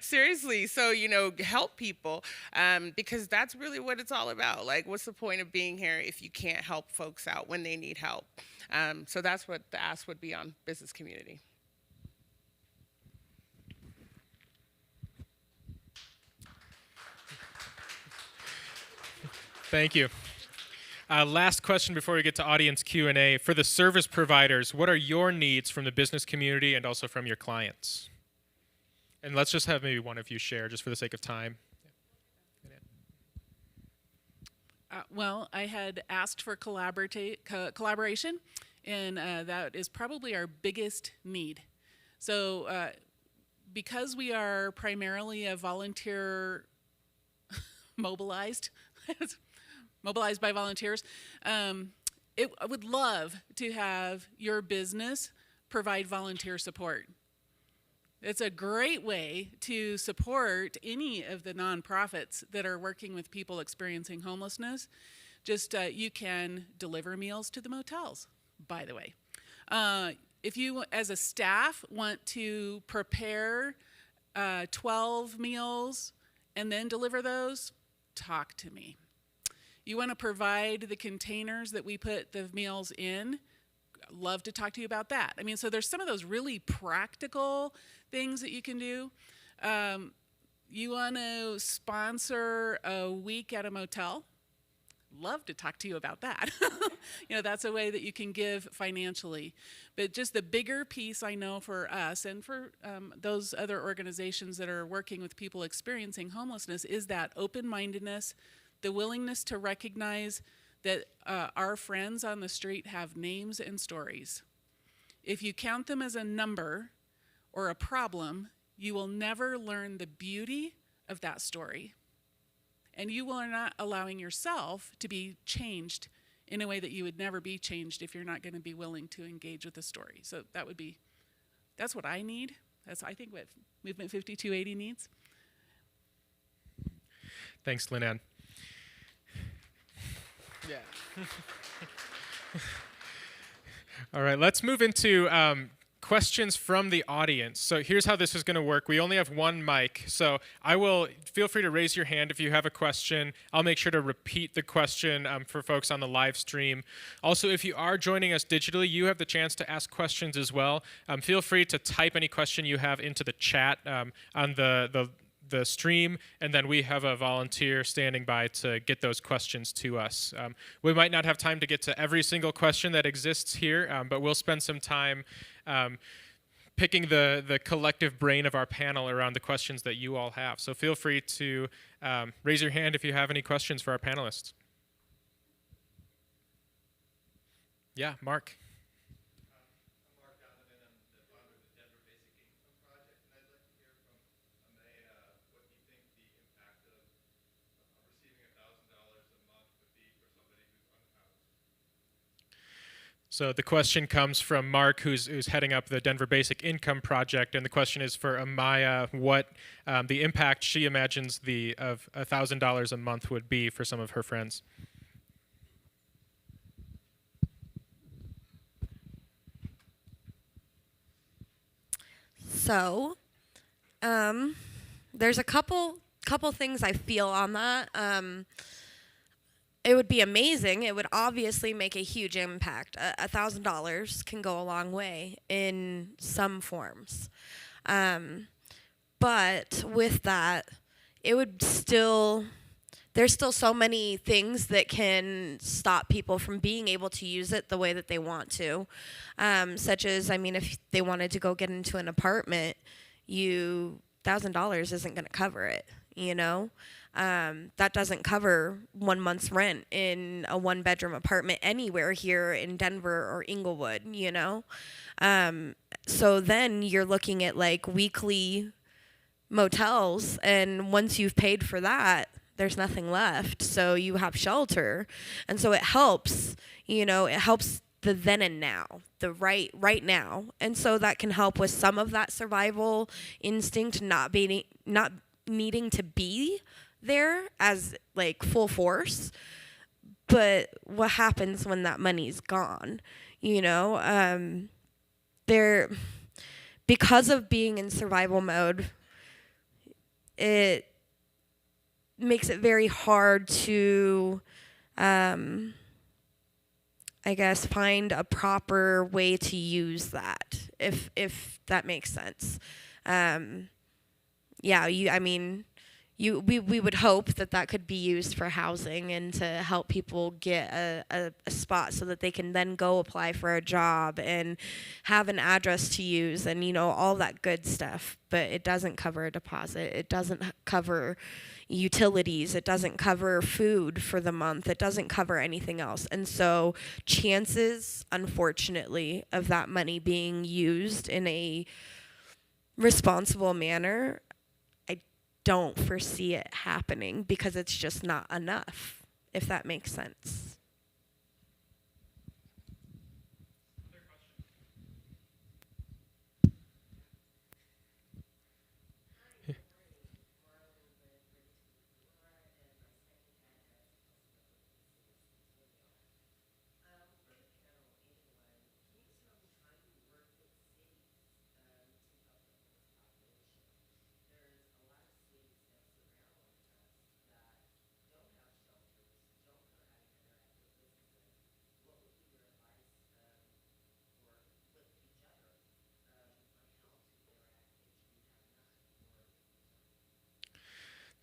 seriously, help people because that's really what it's all about. What's the point of being here if you can't help folks out when they need help? So that's what the ask would be on business community. Thank you. Last question before we get to audience Q&A. For the service providers, what are your needs from the business community and also from your clients? And let's just have maybe one of you share, just for the sake of time. Well, I had asked for collaboration, and that is probably our biggest need. So because we are primarily a volunteer mobilized by volunteers. I would love to have your business provide volunteer support. It's a great way to support any of the nonprofits that are working with people experiencing homelessness. Just you can deliver meals to the motels, by the way. If you, as a staff, want to prepare 12 meals and then deliver those, talk to me. You want to provide the containers that we put the meals in, love to talk to you about that. So there's some of those really practical things that you can do. You want to sponsor a week at a motel, love to talk to you about that. That's a way that you can give financially. But just the bigger piece I know for us and for those other organizations that are working with people experiencing homelessness is that open-mindedness, the willingness to recognize that our friends on the street have names and stories. If you count them as a number or a problem, you will never learn the beauty of that story. And you are not allowing yourself to be changed in a way that you would never be changed if you're not going to be willing to engage with the story. So that's what I need. That's, I think, what Movement 5280 needs. Thanks, Lynn-Ann. Yeah. All right, let's move into questions from the audience. So here's how this is going to work. We only have one mic, so feel free to raise your hand if you have a question. I'll make sure to repeat the question for folks on the live stream. Also, if you are joining us digitally, you have the chance to ask questions as well. Feel free to type any question you have into the chat on the stream, and then we have a volunteer standing by to get those questions to us. We might not have time to get to every single question that exists here, but we'll spend some time picking the collective brain of our panel around the questions that you all have. So feel free to raise your hand if you have any questions for our panelists. Yeah, Mark. I'm Mark Donovan. I'm the founder of the Denver Basic So the question comes from Mark, who's heading up the Denver Basic Income Project, and the question is for Amaya, what the impact she imagines of $1,000 a month would be for some of her friends. So, there's a couple things I feel on that. It would be amazing. It would obviously make a huge impact. $1,000 can go a long way in some forms. But with that, it would still, there's still so many things that can stop people from being able to use it the way that they want to. Such as, I mean, if they wanted to go get into an apartment, $1,000 isn't going to cover it, you know? That doesn't cover 1 month's rent in a 1-bedroom apartment anywhere here in Denver or Englewood, you know? So then you're looking at like weekly motels, and once you've paid for that, there's nothing left. So you have shelter. And so it helps, you know, it helps the then and now, the right now. And so that can help with some of that survival instinct not needing to be there as like full force. But what happens when that money's gone? You know, because of being in survival mode, it makes it very hard to, I guess, find a proper way to use that, if that makes sense. We would hope that could be used for housing and to help people get a spot so that they can then go apply for a job and have an address to use and, you know, all that good stuff. But it doesn't cover a deposit. It doesn't cover utilities. It doesn't cover food for the month. It doesn't cover anything else. And so chances, unfortunately, of that money being used in a responsible manner, don't foresee it happening because it's just not enough, if that makes sense.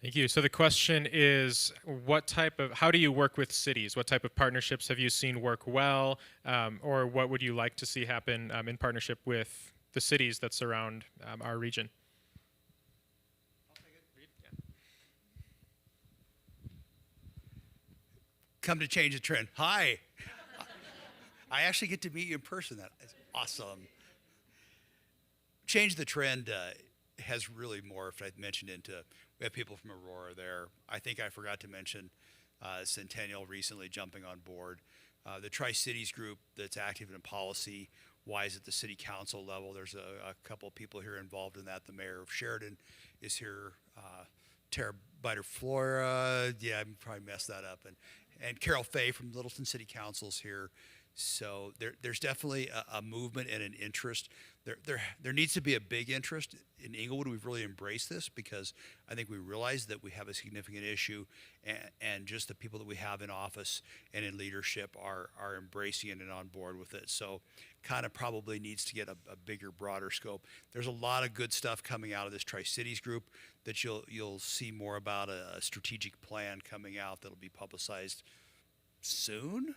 Thank you. So the question is, how do you work with cities? What type of partnerships have you seen work well, or what would you like to see happen in partnership with the cities that surround our region? Come to change the trend. Hi. I actually get to meet you in person. That is awesome. Change the trend has really morphed. I mentioned we have people from Aurora there. I think I forgot to mention Centennial recently jumping on board. The Tri-Cities group that's active in policy wise at the city council level. There's a couple of people here involved in that. The mayor of Sheridan is here. Tara Biter Flora, I probably messed that up. And Carol Fay from Littleton City Council's here. So there's definitely a movement and an interest. There needs to be a big interest. In Englewood, we've really embraced this because I think we realize that we have a significant issue, and just the people that we have in office and in leadership are embracing it and on board with it. So kind of probably needs to get a bigger, broader scope. There's a lot of good stuff coming out of this Tri-Cities group that you'll see more about, a strategic plan coming out that'll be publicized soon.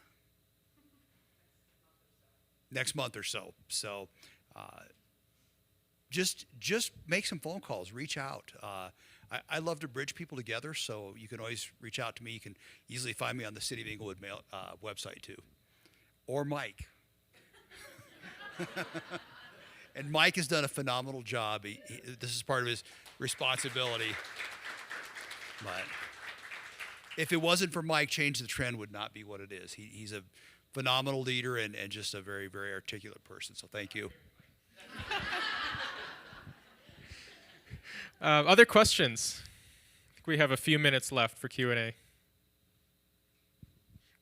Next month or so. So just make some phone calls, reach out. I love to bridge people together, so you can always reach out to me. You can easily find me on the City of Englewood website too, or Mike. And Mike has done a phenomenal job. This is part of his responsibility. But if it wasn't for Mike, Change the Trend would not be what it is. He's a phenomenal leader and just a very, very articulate person. So thank you. Other questions? I think we have a few minutes left for Q&A.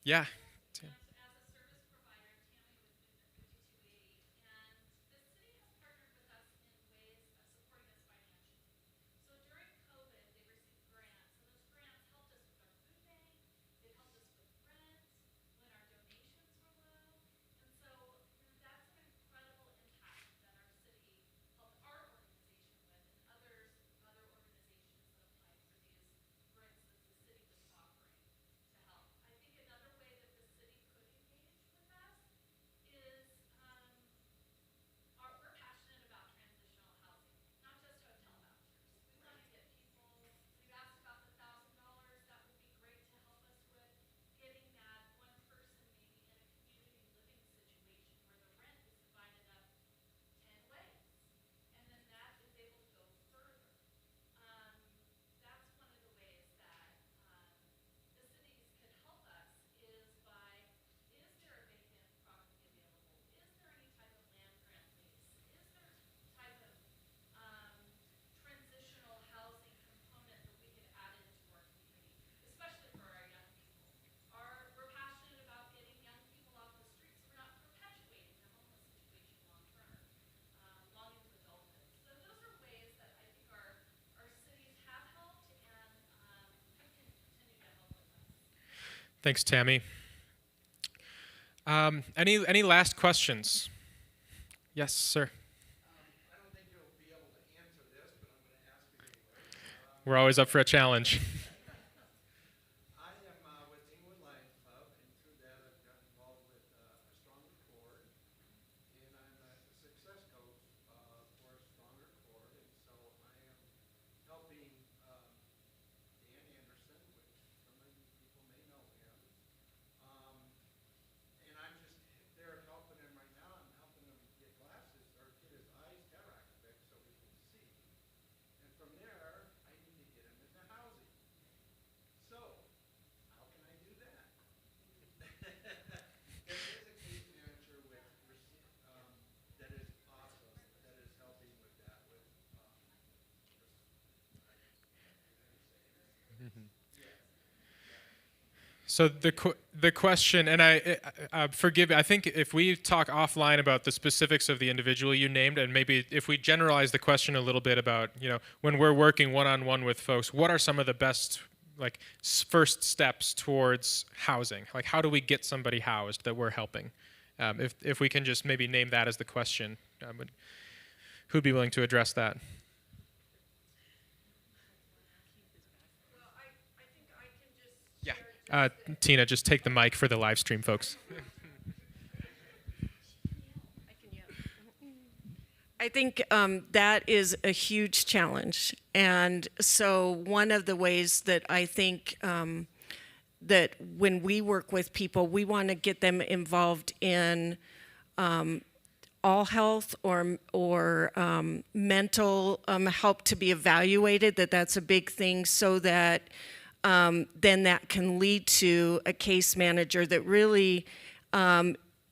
Yeah. Thanks, Tammy. Any last questions? Yes, sir. I don't think you'll be able to answer this, but I'm going to ask it anyway. We're always up for a challenge. I am with Englewood Lions Club, and through that I've got involved with a Stronger Cord, and I'm a success coach for a Stronger Cord, and so I am helping Dan Anderson, which some of you people may know him, and I'm just there helping him right now. I'm helping him get glasses or get his eyes cataract fixed so he can see, and from there I need to get him into housing. So, how can I do that? There is a case manager with, that is awesome, that is helping with that, with, So the question, and forgive me, I think if we talk offline about the specifics of the individual you named, and maybe if we generalize the question a little bit about, when we're working one-on-one with folks, what are some of the best first steps towards housing? Like, how do we get somebody housed that we're helping? If we can just maybe name that as the question, who'd be willing to address that? Yeah. Tina, just take the mic for the live stream folks. I think that is a huge challenge. And so one of the ways that I think that when we work with people, we want to get them involved in all health or mental help to be evaluated, that's a big thing, so that then that can lead to a case manager that really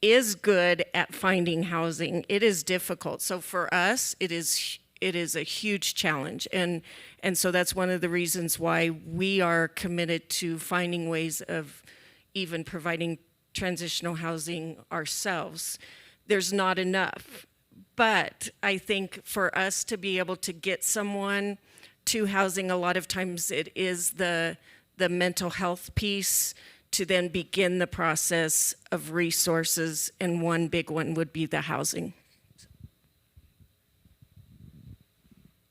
is good at finding housing. It is difficult. So for us, it is a huge challenge. And so that's one of the reasons why we are committed to finding ways of even providing transitional housing ourselves. There's not enough. But I think for us to be able to get someone to housing, a lot of times it is the mental health piece to then begin the process of resources, and one big one would be the housing.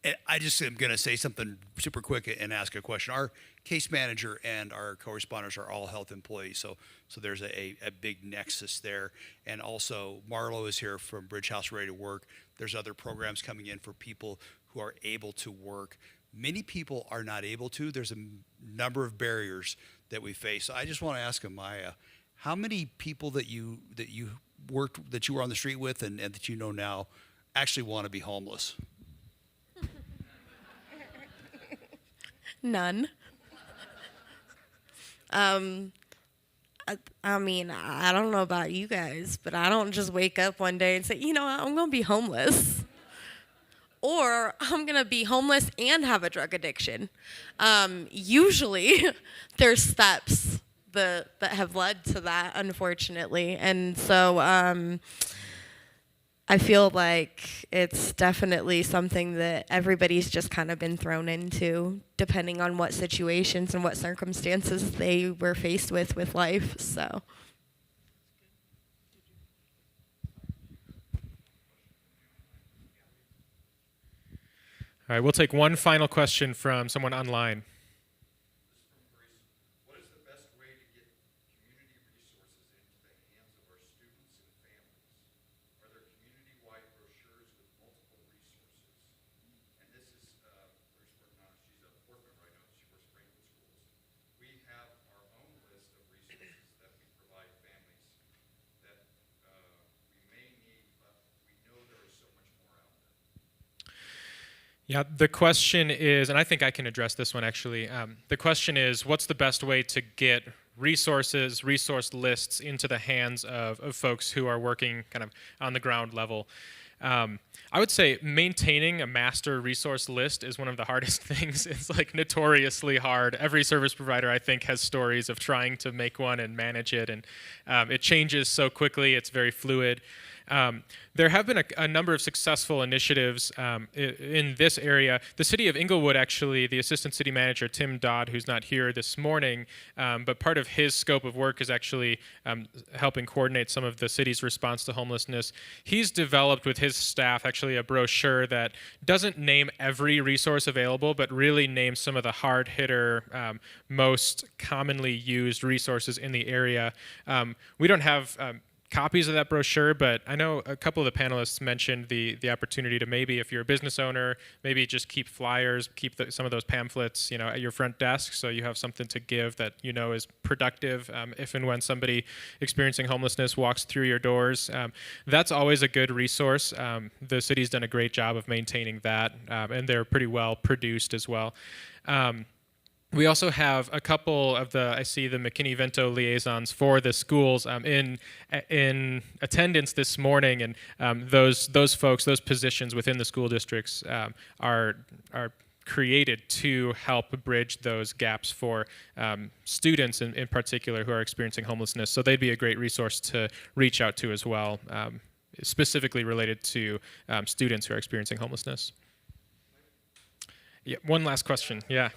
And I just am going to say something super quick and ask a question. Our case manager and our co-responders are all health employees, so there's a big nexus there. And also, Marlo is here from Bridge House Ready to Work. There's other programs coming in for people who are able to work. Many people are not able to. There's a number of barriers that we face. So I just want to ask Amaya, how many people that you were on the street with and that you know now actually want to be homeless? None. I mean, I don't know about you guys, but I don't just wake up one day and say, you know what, I'm going to be homeless. Or I'm going to be homeless and have a drug addiction. Usually, there's steps that have led to that, unfortunately. And so I feel like it's definitely something that everybody's just kind of been thrown into, depending on what situations and what circumstances they were faced with life. So. All right, we'll take one final question from someone online. What is the best way to get community resources into the hands of our students and families? Are there community-wide brochures with multiple resources? And this is, she's a Portman right now, she works for Englewood schools. We have our own list of resources that we provide families that we may need, but we know there is so much more out there. Yeah, the question is, and I think I can address this one actually. The question is, what's the best way to get resources, resource lists into the hands of folks who are working kind of on the ground level? I would say maintaining a master resource list is one of the hardest things. It's like notoriously hard. Every service provider, I think, has stories of trying to make one and manage it, and it changes so quickly. It's very fluid. There have been a number of successful initiatives in this area. The city of Englewood, actually, the assistant city manager, Tim Dodd, who's not here this morning, but part of his scope of work is actually helping coordinate some of the city's response to homelessness. He's developed with his staff actually a brochure that doesn't name every resource available, but really names some of the hard hitter, most commonly used resources in the area. We don't have copies of that brochure, but I know a couple of the panelists mentioned the opportunity to maybe, if you're a business owner, maybe just keep flyers, keep some of those pamphlets, at your front desk, so you have something to give that is productive if and when somebody experiencing homelessness walks through your doors. That's always a good resource. The city's done a great job of maintaining that, and they're pretty well produced as well. We also have a couple of I see the McKinney-Vento liaisons for the schools in attendance this morning, and those folks, those positions within the school districts are created to help bridge those gaps for students in particular who are experiencing homelessness. So they'd be a great resource to reach out to as well, specifically related to students who are experiencing homelessness. Yeah, one last question. Yeah.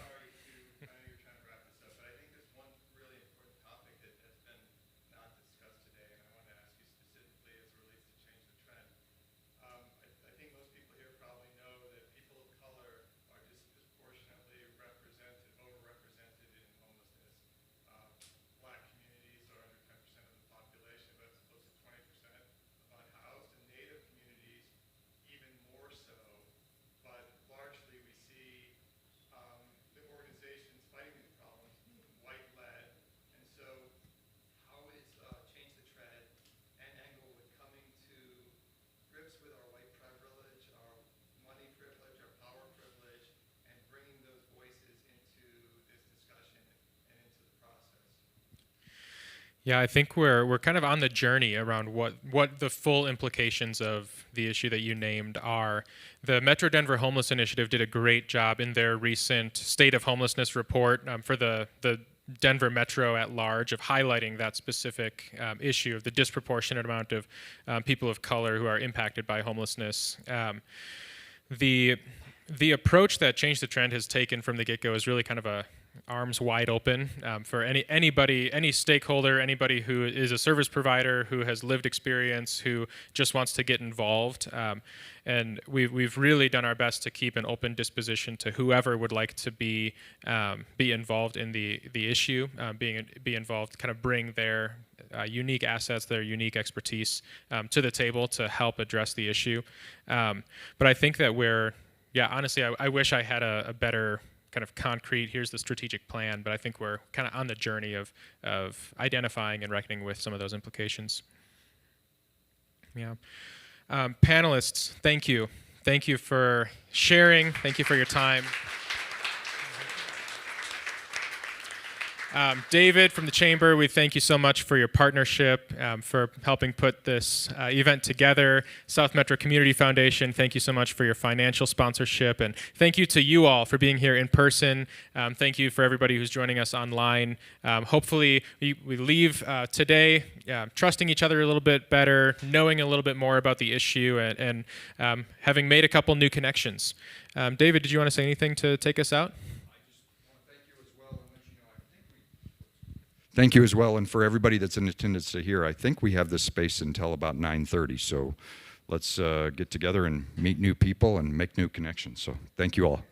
Yeah, I think we're kind of on the journey around what the full implications of the issue that you named are. The Metro Denver Homeless Initiative did a great job in their recent State of Homelessness report for the Denver Metro at large of highlighting that specific issue of the disproportionate amount of people of color who are impacted by homelessness. The approach that Change the Trend has taken from the get-go is really kind of a arms wide open for anybody, any stakeholder, anybody who is a service provider, who has lived experience, who just wants to get involved. And we've really done our best to keep an open disposition to whoever would like to be involved in the issue, be involved, kind of bring their unique assets, their unique expertise to the table to help address the issue. But I think that honestly, I wish I had a better kind of concrete, here's the strategic plan, but I think we're kind of on the journey of identifying and reckoning with some of those implications. Yeah. Panelists, thank you. Thank you for sharing. Thank you for your time. David from the Chamber, we thank you so much for your partnership, for helping put this event together. South Metro Community Foundation, thank you so much for your financial sponsorship. And thank you to you all for being here in person. Thank you for everybody who's joining us online. Hopefully, we leave today trusting each other a little bit better, knowing a little bit more about the issue, and having made a couple new connections. David, did you want to say anything to take us out? Thank you as well, and for everybody that's in attendance to here, I think we have this space until about 9:30, so let's get together and meet new people and make new connections. So thank you all.